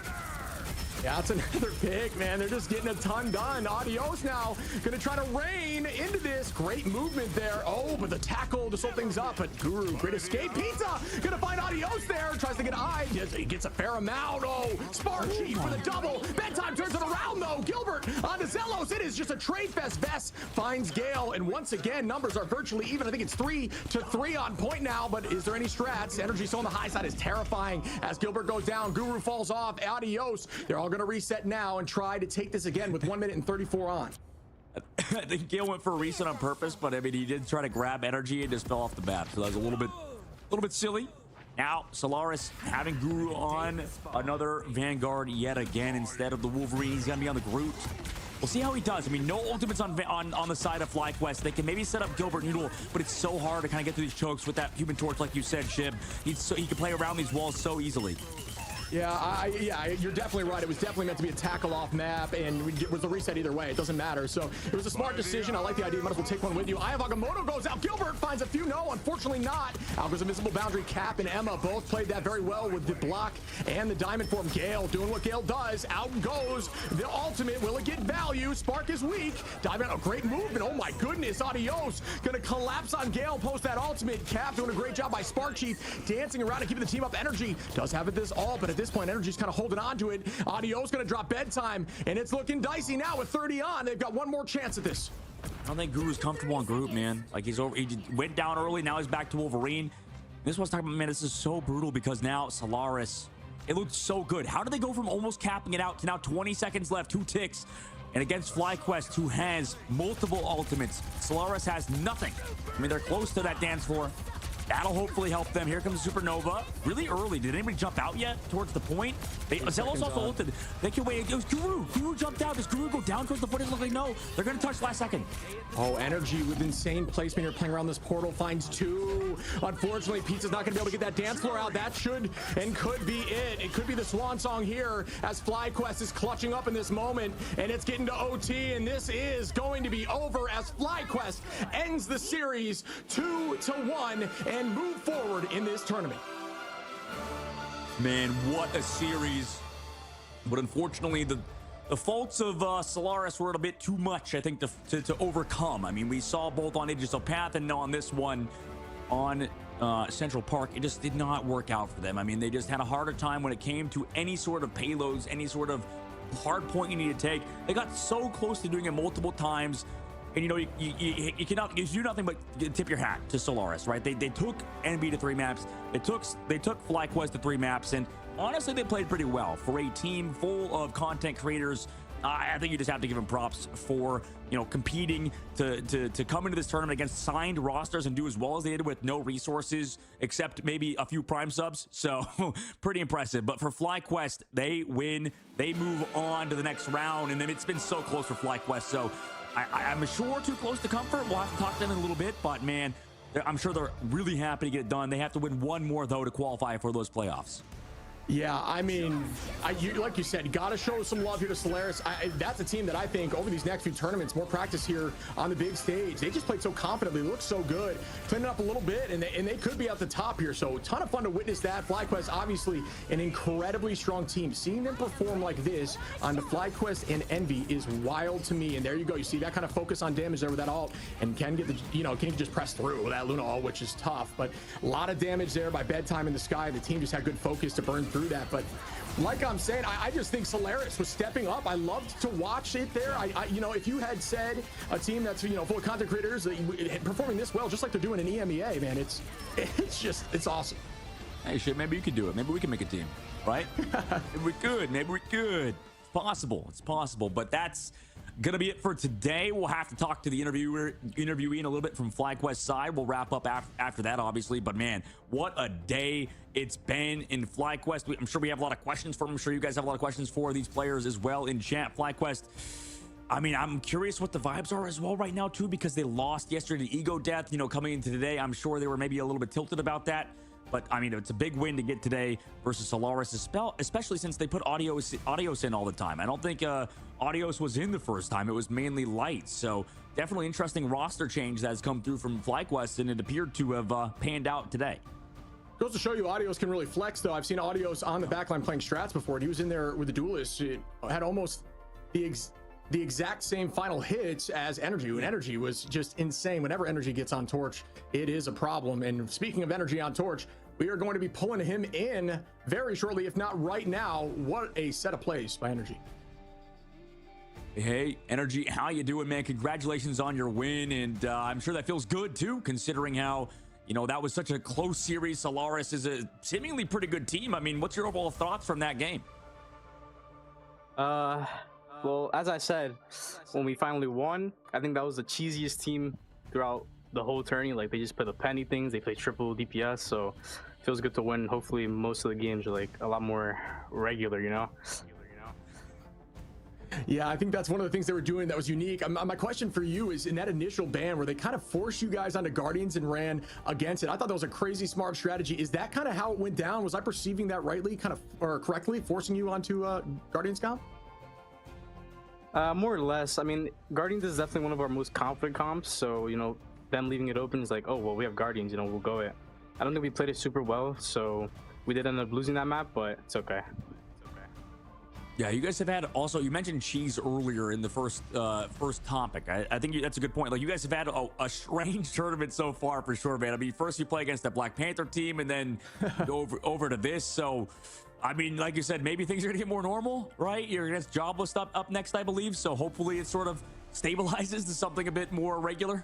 Yeah, that's another pick, man. They're just getting a ton done. Adios now gonna try to rain into this. Great movement there. Oh, but the tackle to slow things up. But Guru, great escape. Pizza gonna find Adios there. Tries to get eyed. He gets a fair amount. Oh, Spark Chief for the double. Bedtime turns it around though. Gilbert onto Zelos. It is just a trade fest. Vess finds Gale, and once again, numbers are virtually even. I think it's 3-3 on point now, but is there any strats? Energy still on the high side is terrifying as Gilbert goes down. Guru falls off. Adios. They're all going to reset now and try to take this again with 1 minute and 34 on. I think Gale went for a reset on purpose, but I mean, he did try to grab Energy and just fell off the bat. So that was a little bit silly. Now, Solaris having Guru on another Vanguard yet again instead of the Wolverine. He's going to be on the Groot. We'll see how he does. I mean, no ultimates on the side of FlyQuest. They can maybe set up Gilbert Noodle, but it's so hard to kind of get through these chokes with that Human Torch, like you said, Shib. He can play around these walls so easily. Yeah, you're definitely right. It was definitely meant to be a tackle off map, and it was a reset either way. It doesn't matter. So it was a smart decision. I like the idea. You might as well take one with you. Eye of Agamotto goes out. Gilbert finds a few. No, unfortunately not. Out goes Invisible Boundary. Cap and Emma both played that very well with the block and the diamond form. Gale doing what Gale does. Out goes the ultimate. Will it get value? Spark is weak. Diamond, a great movement. Oh my goodness. Adios. Gonna collapse on Gale post that ultimate. Cap doing a great job by Spark Chief, dancing around and keeping the team up. Energy does have it this all, but at this point, Energy's kind of holding on to it. Adios gonna drop Bedtime, and it's looking dicey now with 30 on. They've got one more chance at this. I don't think Guru's comfortable on Group, man. Like, he went down early, now he's back to Wolverine. This one's talking about, man, this is so brutal because now Solaris, it looked so good. How did they go from almost capping it out to now 20 seconds left, 2 ticks, and against FlyQuest, who has multiple ultimates? Solaris has nothing. I mean, they're close to that dance floor. That'll hopefully help them. Here comes the Supernova. Really early. Did anybody jump out yet towards the point? Zelos also ulted. They can wait. It was Guru. Guru jumped out. Does Guru go down towards the foot? It looks like no. They're going to touch last second. Oh, Energy with insane placement here, playing around this portal, finds 2. Unfortunately, Pizza's not going to be able to get that dance floor out. That should and could be it. It could be the swan song here as FlyQuest is clutching up in this moment, and it's getting to OT, and this is going to be over as FlyQuest ends the series 2-1 and move forward in this tournament. Man, what a series. But unfortunately, the faults of Solaris were a bit too much, I think, to overcome. I mean, we saw both on Aegis of Path and on this one on Central Park. It just did not work out for them. I mean, they just had a harder time when it came to any sort of payloads, any sort of hard point you need to take. They got so close to doing it multiple times. And you know, you cannot do nothing but tip your hat to Solaris, right? They took NB to 3 maps. They took FlyQuest to 3 maps, and honestly, they played pretty well for a team full of content creators. I think you just have to give them props for, you know, competing to come into this tournament against signed rosters and do as well as they did with no resources except maybe a few prime subs. So pretty impressive. But for FlyQuest, they win. They move on to the next round, and then it's been so close for FlyQuest. So I'm sure too close to comfort. We'll have to talk to them in a little bit, but man, I'm sure they're really happy to get it done. They have to win one more though to qualify for those playoffs. Yeah, I mean, like you said, you got to show some love here to Solaris. That's a team that I think over these next few tournaments, more practice here on the big stage. They just played so confidently, looked so good, cleaned it up a little bit, and they could be at the top here. So a ton of fun to witness that. FlyQuest, obviously an incredibly strong team. Seeing them perform like this on the FlyQuest and Envy is wild to me. And there you go. You see that kind of focus on damage there with that ult, and can get the, you know, can just press through with that Luna ult, which is tough. But a lot of damage there by bedtime in the sky. The team just had good focus to burn through that. But like I'm saying, I just think Solaris was stepping up. I loved to watch it there. You know, if you had said a team that's, you know, full of content creators performing this well, just like they're doing in EMEA, man, it's awesome. Hey, shit, maybe you could do it. Maybe we can make a team, right? Maybe we could. Maybe we could. It's possible. It's possible. But that's gonna be it for today. We'll have to talk to the interviewee in a little bit from FlyQuest side. We'll wrap up after that, obviously. But man, what a day it's been in FlyQuest. I'm sure we have a lot of questions for them. I'm sure you guys have a lot of questions for these players as well in chat. FlyQuest, I mean, I'm curious what the vibes are as well right now too, because they lost yesterday to Ego Death. You know, coming into today, I'm sure they were maybe a little bit tilted about that. But I mean, it's a big win to get today versus Solaris, especially since they put Audios in all the time. I don't think Audios was in the first time. It was mainly Lights. So definitely interesting roster change that has come through from FlyQuest, and it appeared to have panned out today. Goes to show you Audios can really flex, though. I've seen Audios on the backline playing strats before, and he was in there with the duelists. It had almost the exact same final hits as Energy, and Energy was just insane. Whenever Energy gets on Torch, it is a problem. And speaking of Energy on Torch, we are going to be pulling him in very shortly, if not right now. What a set of plays by Energy. Hey, Energy, how you doing, man? Congratulations on your win, and I'm sure that feels good too, considering how, you know, that was such a close series. Solaris is a seemingly pretty good team. I mean, what's your overall thoughts from that game? Well, as I said, when we finally won, I think that was the cheesiest team throughout the whole tourney. Like, they just play the penny things, they play triple DPS, so it feels good to win. Hopefully most of the games are like a lot more regular, you know? Yeah, I think that's one of the things they were doing that was unique. My question for you is, in that initial ban where they kind of forced you guys onto Guardians and ran against it, I thought that was a crazy smart strategy. Is that kind of how it went down? Was I perceiving that rightly, kind of, or correctly, forcing you onto Guardians comp? More or less. I mean, Guardians is definitely one of our most confident comps, so, you know, them leaving it open is like, oh, well, we have Guardians, you know, we'll go it. I don't think we played it super well, so we did end up losing that map, but it's okay. Yeah, you guys have had also, you mentioned cheese earlier in the first topic. I think that's a good point. Like, you guys have had a strange tournament so far for sure, man. I mean, first you play against the Black Panther team and then over to this. So, I mean, like you said, maybe things are gonna get more normal, right? You're against Jobless up next, I believe. So hopefully it sort of stabilizes to something a bit more regular.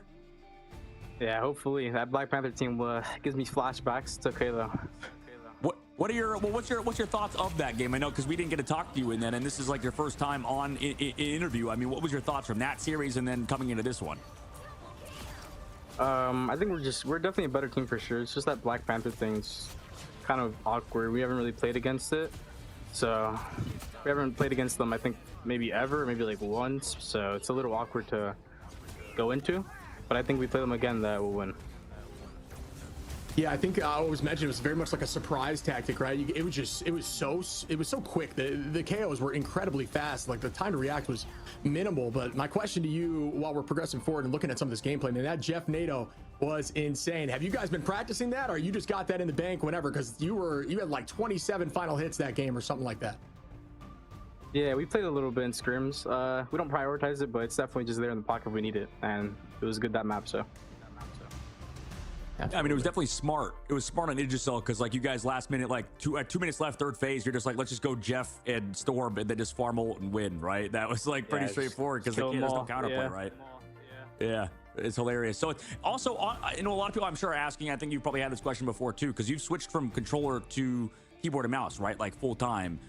Yeah, hopefully. That Black Panther team gives me flashbacks. It's okay though. What's your thoughts of that game? I know, because we didn't get to talk to you in that, and this is like your first time on in interview. I mean, what was your thoughts from that series and then coming into this one? I think we're definitely a better team for sure. It's just that Black Panther thing's kind of awkward. We haven't really played against it, so we haven't played against them, I think, maybe ever, maybe like once. So it's a little awkward to go into, but I think we play them again, that we'll win. Yeah, I think I always mentioned it was very much like a surprise tactic, right? It was so quick. The KOs were incredibly fast. Like, the time to react was minimal. But my question to you, while we're progressing forward and looking at some of this gameplay, man, that Jeff NATO was insane. Have you guys been practicing that, or you just got that in the bank whenever? Because you had like 27 final hits that game or something like that. Yeah, we played a little bit in scrims. We don't prioritize it, but it's definitely just there in the pocket if we need it, and it was good that map. So. I mean, it was definitely smart. It was smart on Digicel, because like you guys last minute, like 2 minutes left, third phase, you're just like, let's just go Jeff and Storm and then just farm ult and win, right? That was like pretty straightforward, because there's no counterplay, right? Yeah, it's hilarious. So it's also, you know, a lot of people I'm sure are asking, I think you've probably had this question before too, because you've switched from controller to keyboard and mouse, right? Like full time.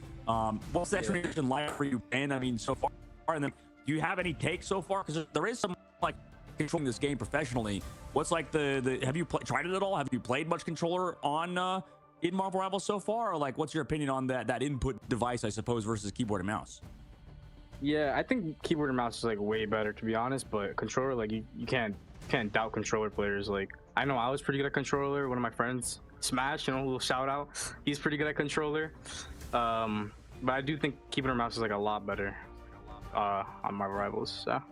What's that transition like for you, Ben? I mean, so far, and then do you have any takes so far? Because there is some like controlling this game professionally. What's like have you tried it at all? Have you played much controller on in Marvel Rivals so far? Or like, what's your opinion on that input device, I suppose, versus keyboard and mouse? Yeah, I think keyboard and mouse is like way better, to be honest. But controller, like you can't doubt controller players. Like I know I was pretty good at controller. One of my friends, Smash, you know, a little shout out. He's pretty good at controller. But I do think keyboard and mouse is like a lot better on Marvel Rivals. So.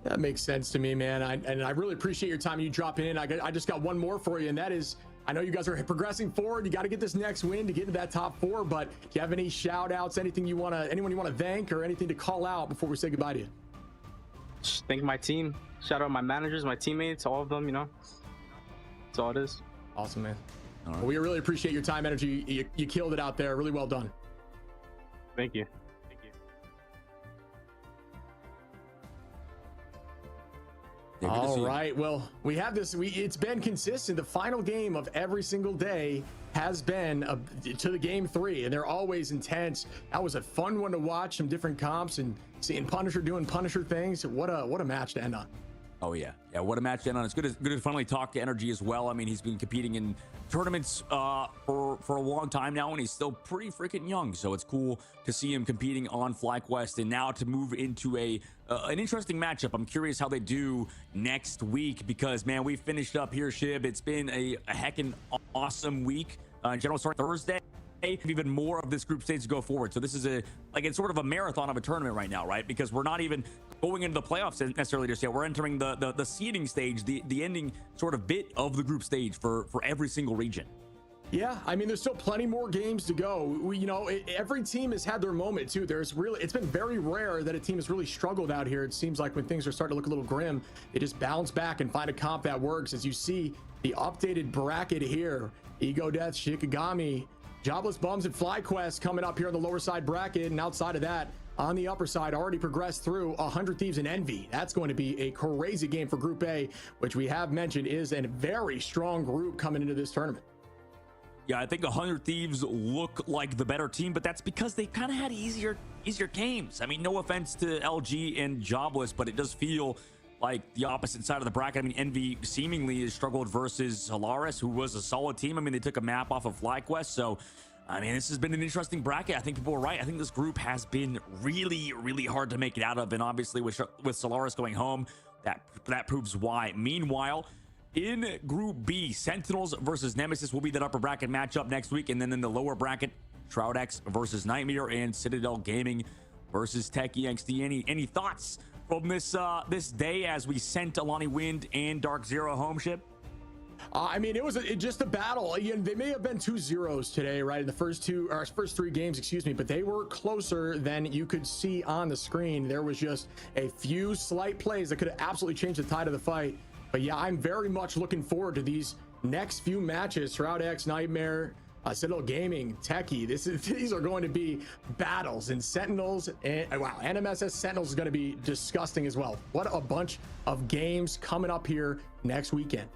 That makes sense to me, man. And I really appreciate your time. You dropping in. I just got one more for you, and that is, I know you guys are progressing forward. You got to get this next win to get into that top 4. But do you have any shout outs, anyone you want to thank, or anything to call out before we say goodbye to you? Thank my team. Shout out my managers, my teammates, all of them. You know, that's all it is. Awesome, man. All right. Well, we really appreciate your time, energy. You killed it out there. Really well done. Thank you. Yeah, all right. Well, we have this. It's been consistent. The final game of every single day has been to the game 3, and they're always intense. That was a fun one to watch. Some different comps and seeing Punisher doing Punisher things. What a match to end on. Oh yeah, what a match to end on. It's good to finally talk to Energy as well. I mean, he's been competing in tournaments for a long time now, and he's still pretty freaking young. So it's cool to see him competing on FlyQuest, and now to move into an interesting matchup. I'm curious how they do next week, because man, we finished up here, Shib. It's been a heckin' awesome week. In general, starting Thursday. Even more of this group stage to go forward. So this is it's sort of a marathon of a tournament right now, right? Because we're not even going into the playoffs necessarily just yet. We're entering the seeding stage, the ending sort of bit of the group stage for every single region. Yeah, I mean, there's still plenty more games to go. Every team has had their moment too. It's been very rare that a team has really struggled out here. It seems like when things are starting to look a little grim, they just bounce back and find a comp that works. As you see the updated bracket here, Ego Death, Shikigami, Jobless Bums, and FlyQuest coming up here on the lower side bracket, and outside of that, on the upper side, already progressed through 100 Thieves and Envy. That's going to be a crazy game for Group A, which we have mentioned is a very strong group coming into this tournament. Yeah, I think 100 Thieves look like the better team, but that's because they kind of had easier games. I mean, no offense to LG and Jobless, but it does feel like the opposite side of the bracket. I mean, Envy seemingly has struggled versus Solaris, who was a solid team. I mean, they took a map off of FlyQuest, so I mean, this has been an interesting bracket. I think people are right. I think this group has been really, really hard to make it out of, and obviously with Solaris going home, that proves why. Meanwhile, in Group B, Sentinels versus Nemesis will be that upper bracket matchup next week, and then in the lower bracket, Shroud X versus Nightmare and Citadel Gaming versus Tech EXT. Any thoughts from this day as we sent Alani Wind and Dark Zero home, Ship? I mean, it was just a battle. Again, they may have been 2-0s today, right? In the first 3 games, excuse me, but they were closer than you could see on the screen. There was just a few slight plays that could have absolutely changed the tide of the fight. But yeah, I'm very much looking forward to these next few matches. Shroud X, Nightmare, Citadel Gaming, Techie. These are going to be battles, and Sentinels, and wow, NMSS Sentinels is going to be disgusting as well. What a bunch of games coming up here next weekend.